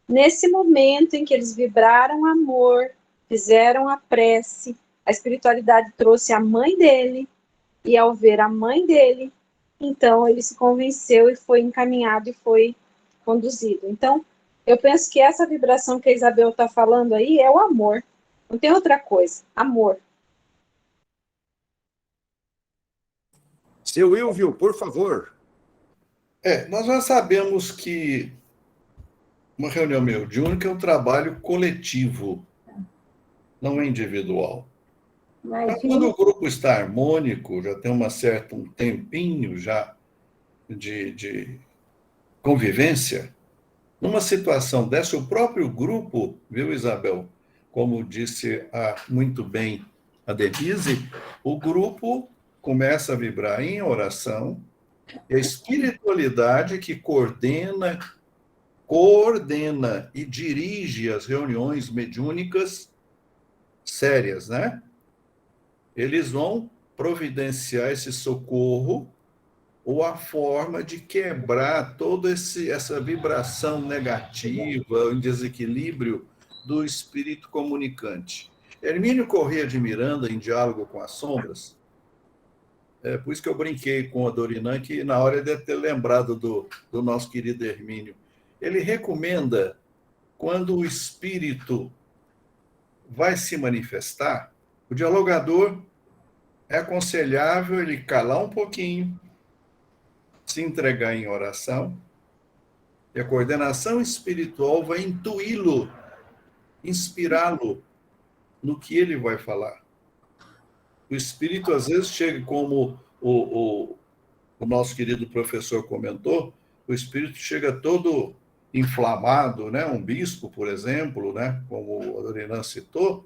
S7: Nesse momento em que eles vibraram amor, fizeram a prece, a espiritualidade trouxe a mãe dele, e ao ver a mãe dele, então ele se convenceu e foi encaminhado e foi conduzido. Então, eu penso que essa vibração que a Isabel está falando aí é o amor. Não tem outra coisa. Amor.
S1: Seu Wilvio, por favor.
S8: Nós já sabemos que uma reunião mediúnica é um trabalho coletivo, não é individual. Mas quando o grupo está harmônico, já tem um tempinho já de convivência, numa situação dessa, o próprio grupo, viu, Isabel? Como disse muito bem a Denise, o grupo começa a vibrar em oração, e a espiritualidade que coordena e dirige as reuniões mediúnicas sérias, né? Eles vão providenciar esse socorro ou a forma de quebrar toda essa vibração negativa, o desequilíbrio do espírito comunicante. Hermínio Corrêa de Miranda, em Diálogo com as Sombras, por isso que eu brinquei com a Dorinan, que na hora deve ter lembrado do nosso querido Hermínio. Ele recomenda, quando o espírito vai se manifestar, o dialogador é aconselhável ele calar um pouquinho, se entregar em oração, e a coordenação espiritual vai intuí-lo, inspirá-lo no que ele vai falar. O espírito, às vezes, chega, como o nosso querido professor comentou, o espírito chega todo inflamado, né? Um bispo, por exemplo, né? Como a Dorinan citou,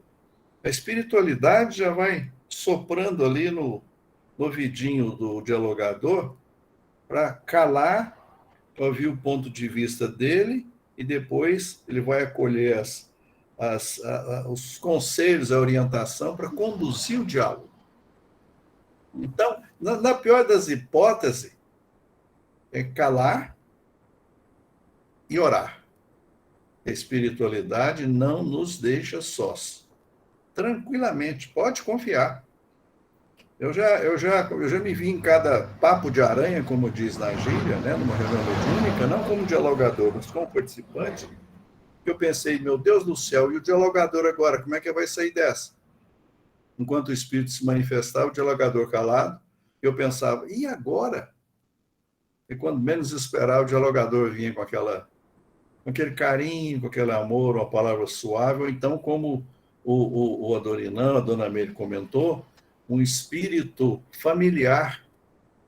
S8: a espiritualidade já vai soprando ali no ouvidinho do dialogador para calar ouvir o ponto de vista dele e depois ele vai acolher os conselhos, a orientação para conduzir o diálogo. Então, na pior das hipóteses, é calar e orar. A espiritualidade não nos deixa sós. Tranquilamente, pode confiar. Eu já me vi em cada papo de aranha, como diz na gíria, né, numa reunião mediúnica, não como dialogador, mas como participante, que eu pensei, meu Deus do céu, e o dialogador agora, como é que vai sair dessa? Enquanto o espírito se manifestava, o dialogador calado, eu pensava, e agora? E quando menos esperava, o dialogador vinha com aquele carinho, com aquele amor, uma palavra suave, ou então, como o Adorinã, a Dona Meire comentou, um espírito familiar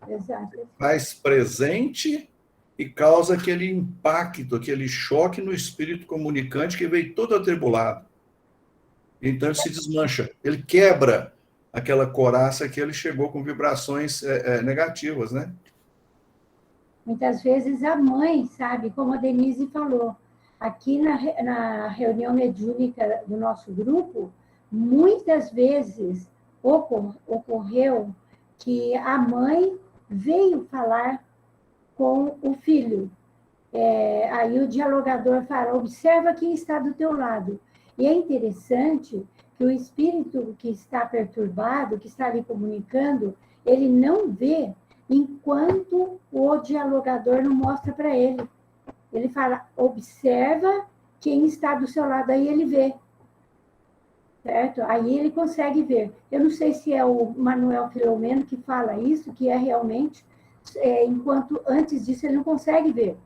S9: Exato.
S8: faz presente e causa aquele impacto, aquele choque no espírito comunicante que veio todo atribulado. Então ele se desmancha, ele quebra aquela coraça que ele chegou com vibrações negativas, né?
S9: Muitas vezes a mãe, sabe, como a Denise falou, aqui na reunião mediúnica do nosso grupo, muitas vezes ocorreu que a mãe veio falar com o filho. Aí o dialogador fala, observa quem está do teu lado. E é interessante que o espírito que está perturbado, que está ali comunicando, ele não vê enquanto o dialogador não mostra para ele. Ele fala, observa quem está do seu lado, aí ele vê. Certo? Aí ele consegue ver. Eu não sei se é o Manuel Filomeno que fala isso, que é realmente, enquanto antes disso ele não consegue ver.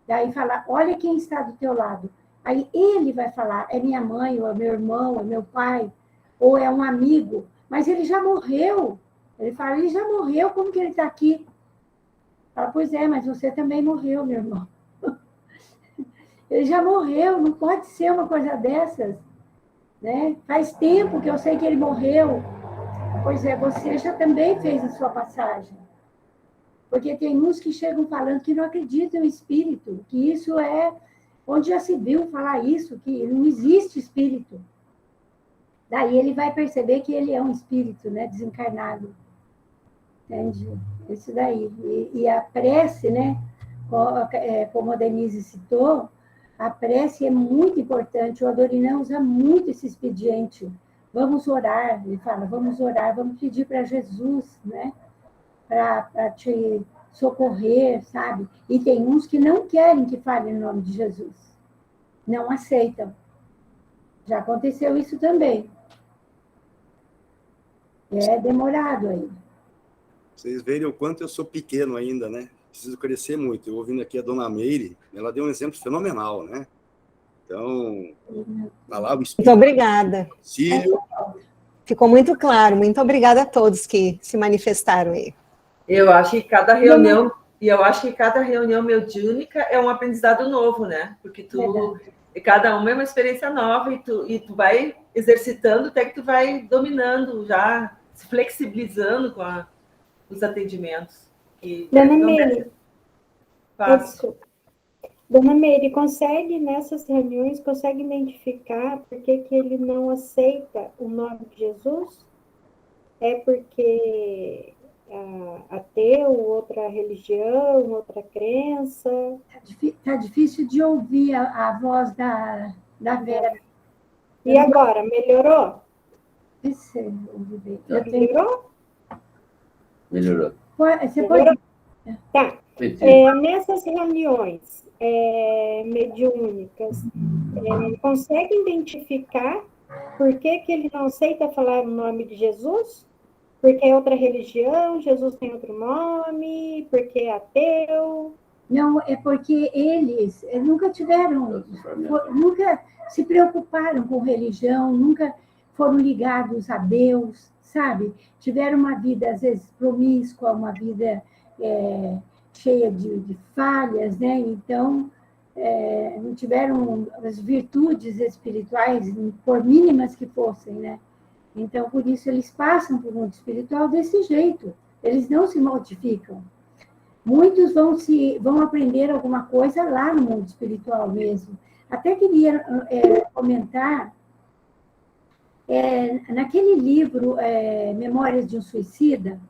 S9: Daí fala, olha quem está do teu lado. Aí ele vai falar, é minha mãe, ou é meu irmão, é meu pai, ou é um amigo, mas ele já morreu. Ele fala, ele já morreu, como que ele está aqui? Fala, pois é, mas você também morreu, meu irmão. Ele já morreu, não pode ser uma coisa dessas. Né? Faz tempo que eu sei que ele morreu. Pois é, você já também fez a sua passagem. Porque tem uns que chegam falando que não acreditam em espírito, que isso é onde já se viu falar isso, que não existe espírito. Daí ele vai perceber que ele é um espírito, né, desencarnado. Entende? Isso daí. E a prece, né, como a Denise citou, a prece é muito importante. O Adorinã usa muito esse expediente. Vamos orar, ele fala, vamos orar, vamos pedir para Jesus, né, para te socorrer, sabe? E tem uns que não querem que fale em nome de Jesus. Não aceitam. Já aconteceu isso também. É demorado aí.
S1: Vocês verem o quanto eu sou pequeno ainda, né? Preciso crescer muito. Eu ouvindo aqui a Dona Meire, ela deu um exemplo fenomenal, né? Então, tá lá o espírito.
S3: Muito obrigada.
S1: Cílio.
S3: Ficou muito claro. Muito obrigada a todos que se manifestaram aí.
S5: Eu acho que cada reunião, mediúnica é um aprendizado novo, né? Porque cada uma é uma experiência nova e tu vai exercitando até que tu vai dominando, já se flexibilizando com os atendimentos.
S9: Dona Meire, Dona Meire, consegue nessas reuniões, consegue identificar por que ele não aceita o nome de Jesus? É porque ateu, outra religião, outra crença?
S10: Tá difícil de ouvir a voz da Vera.
S9: E agora, melhorou?
S6: Melhorou? Melhorou.
S10: Você pode...
S9: Tá. Nessas reuniões mediúnicas, consegue identificar por que ele não aceita falar o nome de Jesus? Porque é outra religião, Jesus tem outro nome, porque é ateu?
S10: Não, é porque eles nunca nunca se preocuparam com religião, nunca foram ligados a Deus, sabe? Tiveram uma vida, às vezes, promíscua, uma vida cheia de falhas, né? Então, não tiveram as virtudes espirituais, por mínimas que fossem, né? Então, por isso, eles passam por um mundo espiritual desse jeito. Eles não se modificam. muitos vão aprender alguma coisa lá no mundo espiritual mesmo. Até queria comentar, naquele livro Memórias de um Suicida,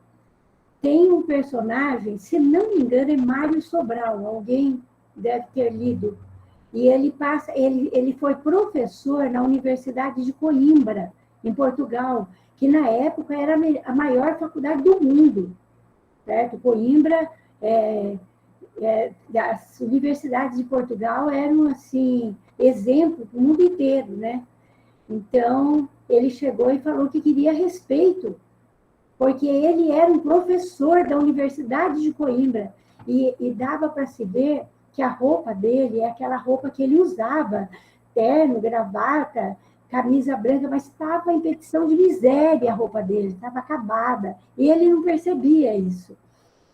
S10: tem um personagem, se não me engano, é Mário Sobral, alguém deve ter lido. E ele foi professor na Universidade de Coimbra, em Portugal, que na época era a maior faculdade do mundo, certo? Coimbra, as universidades de Portugal eram, assim, exemplo para o mundo inteiro, né? Então, ele chegou e falou que queria respeito, porque ele era um professor da Universidade de Coimbra, e dava para se ver que a roupa dele é aquela roupa que ele usava, terno, gravata, camisa branca, mas estava em petição de miséria a roupa dele, estava acabada, e ele não percebia isso.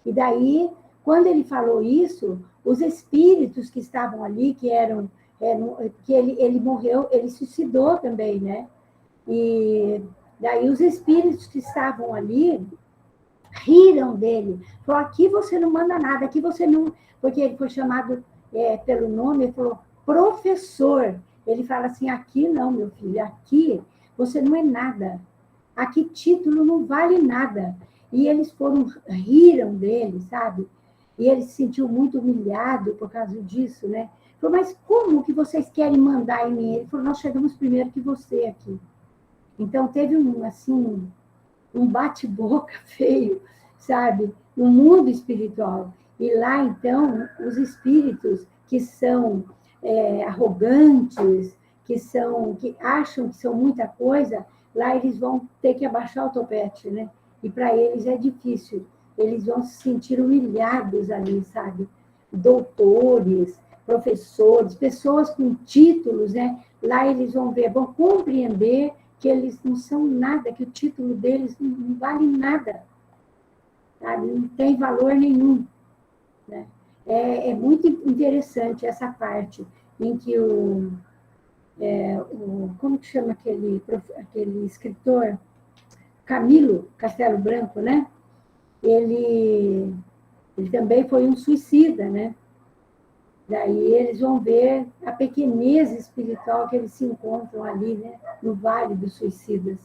S10: E daí, quando ele falou isso, os espíritos que estavam ali, que ele morreu, ele suicidou também, né? E daí os espíritos que estavam ali riram dele. Falou, aqui você não manda nada, aqui você não... Porque ele foi chamado pelo nome, ele falou, professor. Ele fala assim, aqui não, meu filho, aqui você não é nada. Aqui título não vale nada. E eles riram dele, sabe? E ele se sentiu muito humilhado por causa disso, né? Falou, mas como que vocês querem mandar em mim? Ele falou, nós chegamos primeiro que você aqui. Então, teve um bate-boca feio, sabe? No mundo espiritual. E lá, então, os espíritos que são arrogantes, que acham que são muita coisa, lá eles vão ter que abaixar o topete, né? E para eles é difícil. Eles vão se sentir humilhados ali, sabe? Doutores, professores, pessoas com títulos, né? Lá eles vão compreender que eles não são nada, que o título deles não vale nada, sabe? Não tem valor nenhum, né? É muito interessante essa parte em que como que chama aquele escritor? Camilo Castelo Branco, né? Ele também foi um suicida, né? Daí eles vão ver a pequenez espiritual que eles se encontram ali, né? No Vale dos Suicidas.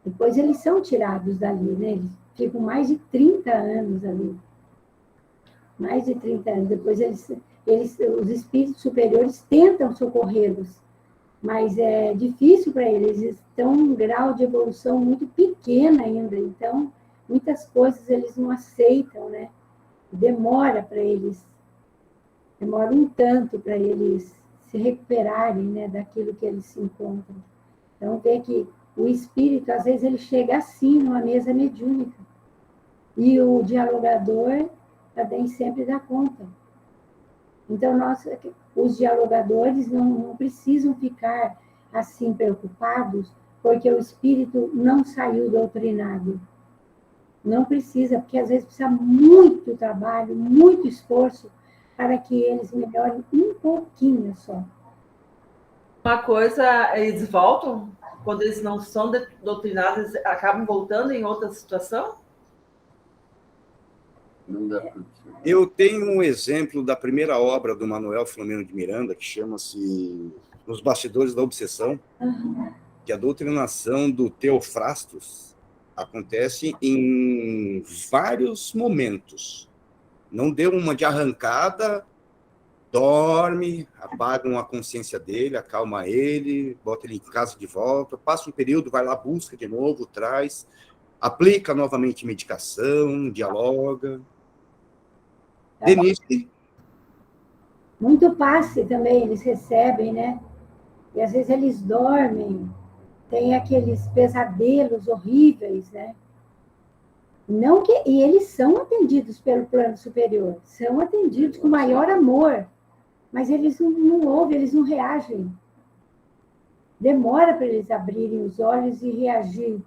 S10: Depois eles são tirados dali, né? Eles ficam mais de 30 anos ali. Mais de 30 anos. Depois os espíritos superiores tentam socorrê-los, mas é difícil para eles. Eles estão em um grau de evolução muito pequeno ainda. Então, muitas coisas eles não aceitam, né? Demora um tanto para eles se recuperarem, né, daquilo que eles se encontram. Então, vê que o espírito, às vezes, ele chega assim, numa mesa mediúnica. E o dialogador também sempre dá conta. Então, os dialogadores não precisam ficar assim preocupados, porque o espírito não saiu doutrinado. Não precisa, porque às vezes precisa muito trabalho, muito esforço, para que eles melhorem um pouquinho só.
S5: Uma coisa, eles voltam, quando eles não são doutrinados, acabam voltando em outra situação?
S6: Não dá para...
S1: Eu tenho um exemplo da primeira obra do Manuel Filomeno de Miranda, que chama-se Nos Bastidores da Obsessão, que a doutrinação do Teofrastos acontece em vários momentos. Não deu uma de arrancada, dorme, apagam a consciência dele, acalma ele, bota ele em casa de volta, passa um período, vai lá, busca de novo, traz, aplica novamente medicação, dialoga. Denise?
S10: Muito passe também eles recebem, né? E às vezes eles dormem, tem aqueles pesadelos horríveis, né? E eles são atendidos pelo plano superior, são atendidos com maior amor, mas eles não ouvem, eles não reagem. Demora para eles abrirem os olhos e reagir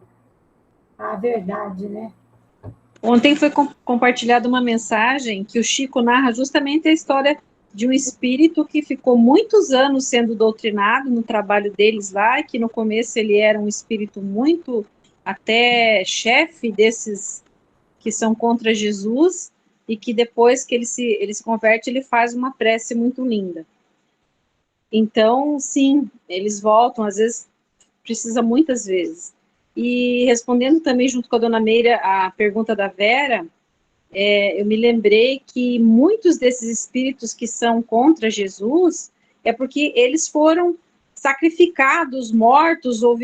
S10: à verdade, né?
S7: Ontem foi compartilhada uma mensagem que o Chico narra justamente a história de um espírito que ficou muitos anos sendo doutrinado no trabalho deles lá, e que no começo ele era um espírito muito, até chefe desses que são contra Jesus, e que depois que ele se converte, ele faz uma prece muito linda. Então, sim, eles voltam, às vezes precisa muitas vezes. E respondendo também junto com a dona Meira a pergunta da Vera, eu me lembrei que muitos desses espíritos que são contra Jesus é porque eles foram sacrificados, mortos ou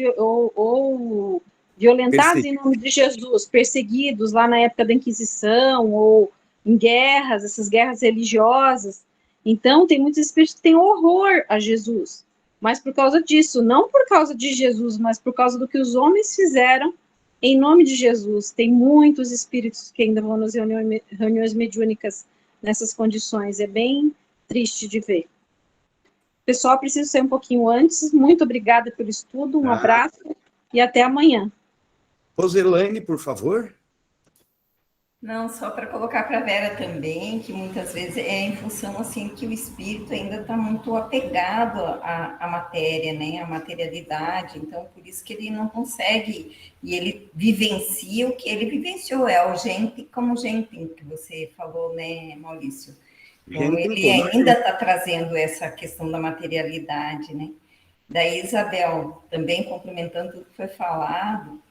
S7: violentados em nome de Jesus, perseguidos lá na época da Inquisição ou em guerras, essas guerras religiosas. Então, tem muitos espíritos que têm horror a Jesus, mas por causa disso, não por causa de Jesus, mas por causa do que os homens fizeram em nome de Jesus. Tem muitos espíritos que ainda vão nas reuniões mediúnicas nessas condições. É bem triste de ver. Pessoal, preciso sair um pouquinho antes. Muito obrigada pelo estudo, um abraço e até amanhã.
S1: Roselaine, por favor.
S11: Não, só para colocar para a Vera também, que muitas vezes é em função, assim, que o espírito ainda está muito apegado à matéria, né, à materialidade, então, por isso que ele não consegue, e ele vivencia o que ele vivenciou, é o gente como gente, que você falou, né, Maurício? Então, ele ainda está trazendo essa questão da materialidade, né? Daí, Isabel, também complementando tudo que foi falado,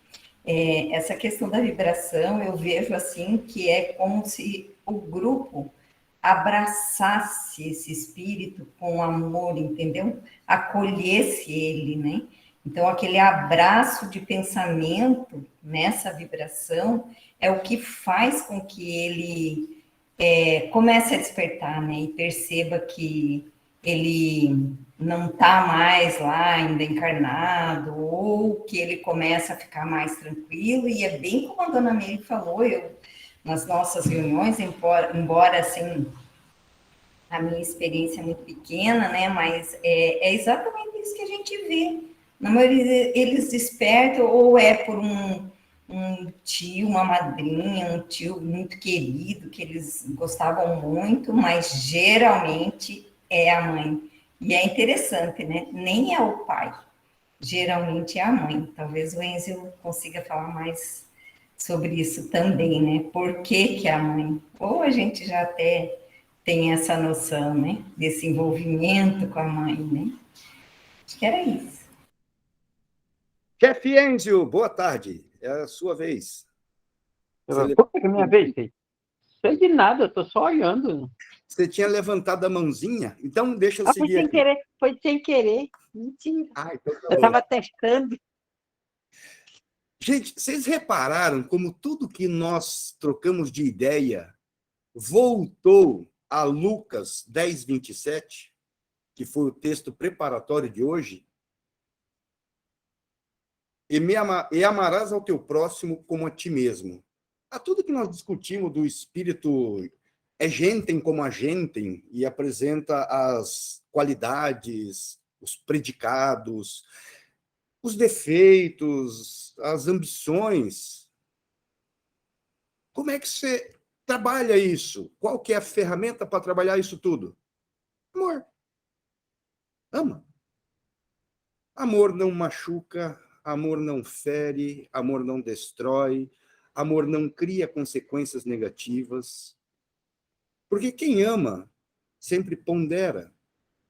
S11: essa questão da vibração, eu vejo assim que é como se o grupo abraçasse esse espírito com amor, entendeu? Acolhesse ele, né? Então, aquele abraço de pensamento nessa vibração é o que faz com que ele comece a despertar, né? E perceba que ele não está mais lá ainda encarnado, ou que ele começa a ficar mais tranquilo, e é bem como a dona Meire falou, nas nossas reuniões, embora assim, a minha experiência é muito pequena, né, mas é exatamente isso que a gente vê. Na maioria, eles despertam, ou é por um tio, uma madrinha, um tio muito querido, que eles gostavam muito, mas geralmente é a mãe. E é interessante, né? Nem é o pai, geralmente é a mãe. Talvez o Enzo consiga falar mais sobre isso também, né? Por que é a mãe? Ou a gente já até tem essa noção, né? Desse envolvimento com a mãe, né? Acho que era isso.
S1: Chefe Enzo, boa tarde. É a sua vez.
S12: Por que é minha vez, Sei? Sei de nada, eu estou só olhando.
S1: Você tinha levantado a mãozinha? Então, deixa eu seguir aqui.
S12: Foi sem querer. Mentira.
S1: Então tá
S12: eu estava testando.
S1: Gente, vocês repararam como tudo que nós trocamos de ideia voltou a Lucas 10, 27, que foi o texto preparatório de hoje? E amarás ao teu próximo como a ti mesmo. A tudo que nós discutimos do espírito gentem como agentem e apresenta as qualidades, os predicados, os defeitos, as ambições. Como é que você trabalha isso? Qual que é a ferramenta para trabalhar isso tudo? Amor. Ama. Amor não machuca, amor não fere, amor não destrói, amor não cria consequências negativas. Porque quem ama sempre pondera,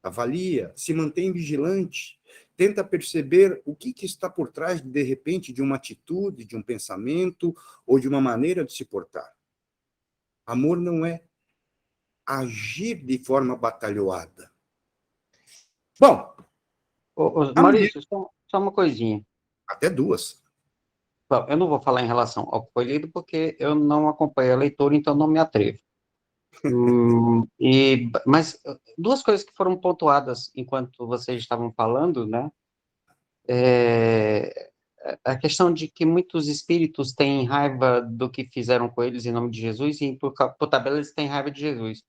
S1: avalia, se mantém vigilante, tenta perceber o que está por trás, de repente, de uma atitude, de um pensamento ou de uma maneira de se portar. Amor não é agir de forma batalhoada. Bom,
S12: Maurício, só uma coisinha.
S1: Até duas.
S12: Bom, eu não vou falar em relação ao que foi lido, porque eu não acompanhei a leitura, então não me atrevo. Mas duas coisas que foram pontuadas enquanto vocês estavam falando, né? A questão de que muitos espíritos têm raiva do que fizeram com eles em nome de Jesus, e por tabela eles têm raiva de Jesus.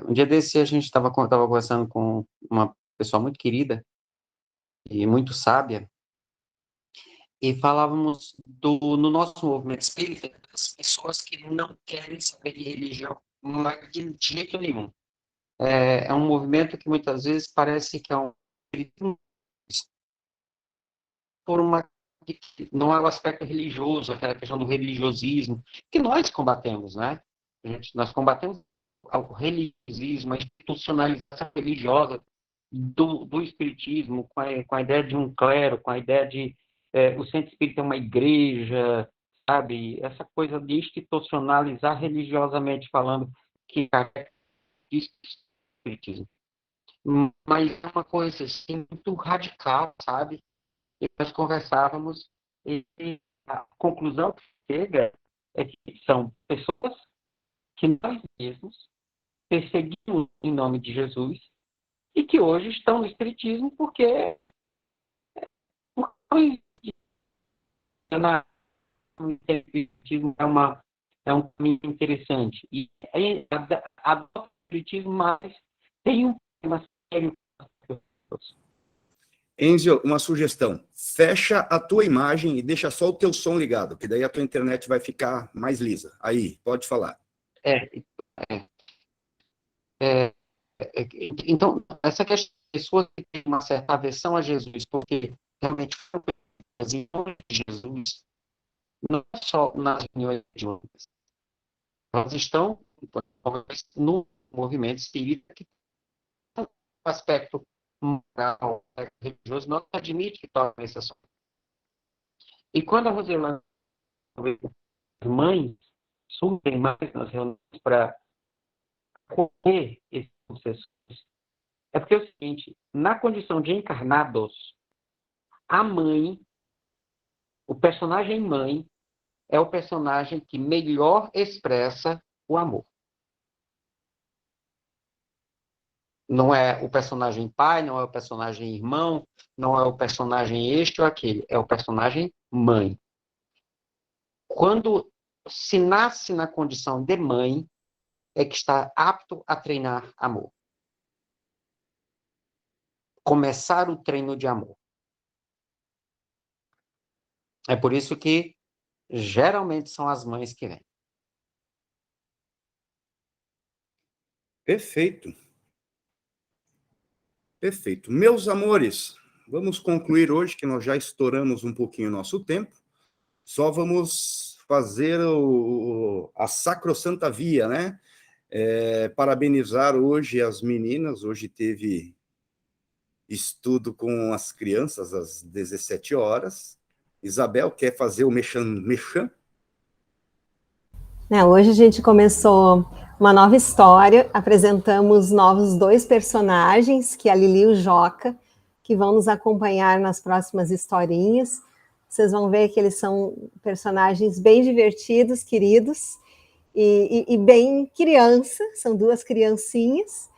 S12: Um dia desse a gente estava conversando com uma pessoa muito querida e muito sábia, e falávamos no nosso movimento espírita, das pessoas que não querem saber de religião, mas de jeito nenhum. É um movimento que muitas vezes parece que é um por uma não é o aspecto religioso, aquela questão do religiosismo, que nós combatemos, né? Nós combatemos o religiosismo, a institucionalização religiosa do espiritismo, com a ideia de um clero, com a ideia de o centro espírita é uma igreja, sabe? Essa coisa de institucionalizar religiosamente falando que é espiritismo. Mas é uma coisa assim, muito radical, sabe? E nós conversávamos e a conclusão que chega é que são pessoas que nós mesmos perseguimos em nome de Jesus e que hoje estão no espiritismo porque o espiritismo é um caminho interessante. E aí adota o espiritismo, mas tem um problema sério.
S1: Enzio, uma sugestão. Fecha a tua imagem e deixa só o teu som ligado, que daí a tua internet vai ficar mais lisa. Aí, pode falar.
S12: Então, essa questão de pessoas que têm uma certa aversão a Jesus, porque realmente em nome de Jesus, não é só nas reuniões de homens, elas estão no movimento espírita que tem um aspecto moral, religioso, não admite que torne exceção. E quando a Roselane, as mães surgem mais nas reuniões para correr esses processos, é porque é o seguinte, na condição de encarnados, a mãe, o personagem mãe, é o personagem que melhor expressa o amor. Não é o personagem pai, não é o personagem irmão, não é o personagem este ou aquele, é o personagem mãe. Quando se nasce na condição de mãe, é que está apto a treinar amor. Começar o treino de amor. É por isso que geralmente são as mães que vêm.
S1: Perfeito. Perfeito. Meus amores, vamos concluir hoje, que nós já estouramos um pouquinho o nosso tempo. Só vamos fazer a sacrossanta via, né? Parabenizar hoje as meninas. Hoje teve estudo com as crianças às 17 horas. Isabel, quer fazer o mexan?
S3: Hoje a gente começou uma nova história, apresentamos novos 2 personagens, que é a Lili e o Joca, que vão nos acompanhar nas próximas historinhas. Vocês vão ver que eles são personagens bem divertidos, queridos, e bem criança, são 2 criancinhas,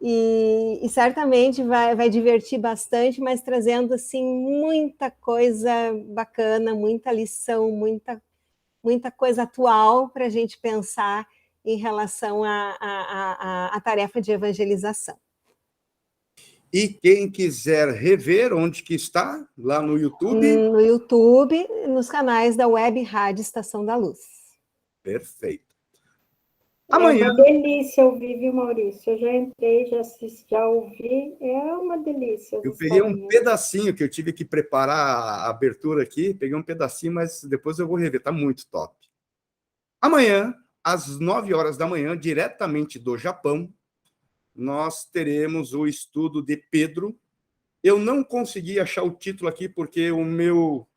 S3: e certamente vai divertir bastante, mas trazendo assim, muita coisa bacana, muita lição, muita coisa atual para a gente pensar em relação à tarefa de evangelização.
S1: E quem quiser rever, onde que está? Lá no YouTube?
S3: No YouTube, nos canais da Web Rádio Estação da Luz.
S1: Perfeito.
S9: Amanhã... É uma delícia ouvir, viu, Maurício? Eu já entrei, já assisti, já ouvi, é uma delícia.
S1: Eu peguei um pedacinho, que eu tive que preparar a abertura aqui, peguei um pedacinho, mas depois eu vou rever, tá muito top. Amanhã, às 9 horas da manhã, diretamente do Japão, nós teremos o estudo de Pedro. Eu não consegui achar o título aqui, porque o meu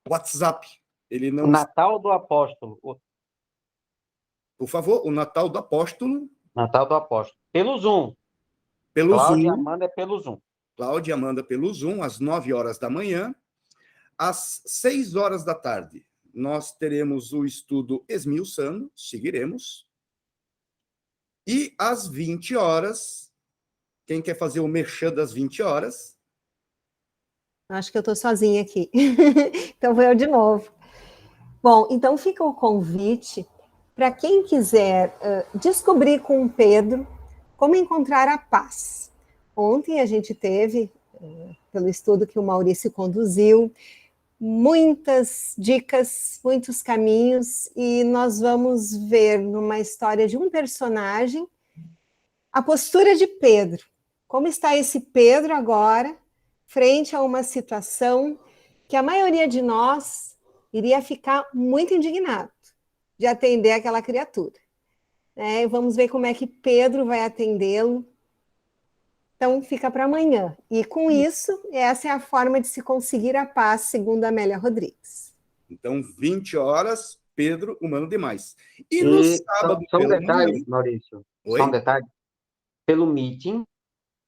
S1: WhatsApp, ele não...
S12: O Natal do Apóstolo.
S1: Por favor, o Natal do Apóstolo.
S12: Natal do Apóstolo. Pelo Zoom.
S1: Pelo
S12: Cláudia
S1: Zoom.
S12: Amanda é pelo Zoom.
S1: Cláudia Amanda pelo Zoom, às 9 horas da manhã. Às 6 horas da tarde, nós teremos o estudo esmiuçando, seguiremos. E às 20 horas, quem quer fazer o merchan das 20 horas?
S3: Acho que eu estou sozinha aqui. Então vou eu de novo. Bom, então fica o convite para quem quiser descobrir com o Pedro como encontrar a paz. Ontem a gente teve, pelo estudo que o Maurício conduziu, muitas dicas, muitos caminhos, e nós vamos ver numa história de um personagem a postura de Pedro. Como está esse Pedro agora, frente a uma situação que a maioria de nós iria ficar muito indignado de atender aquela criatura. Vamos ver como é que Pedro vai atendê-lo. Então, fica para amanhã. E, com isso, essa é a forma de se conseguir a paz, segundo Amélia Rodrigues.
S1: Então, 20 horas, Pedro, humano demais. E no sábado...
S12: Só um detalhe, Maurício.
S1: Oi?
S12: Só um detalhe. Pelo meeting,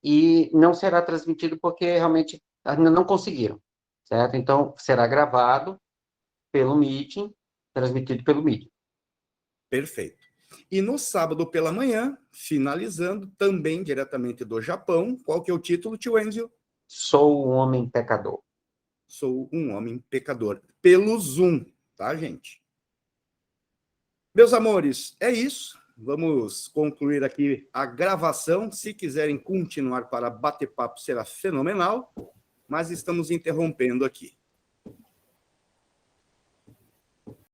S12: e não será transmitido porque realmente ainda não conseguiram, certo? Então, será gravado pelo meeting, transmitido pelo meeting.
S1: Perfeito. E no sábado pela manhã, finalizando, também diretamente do Japão, qual que é o título, tio Enzio?
S12: Sou um homem pecador.
S1: Sou um homem pecador. Pelo Zoom, tá, gente? Meus amores, é isso. Vamos concluir aqui a gravação. Se quiserem continuar para bater papo, será fenomenal, mas estamos interrompendo aqui.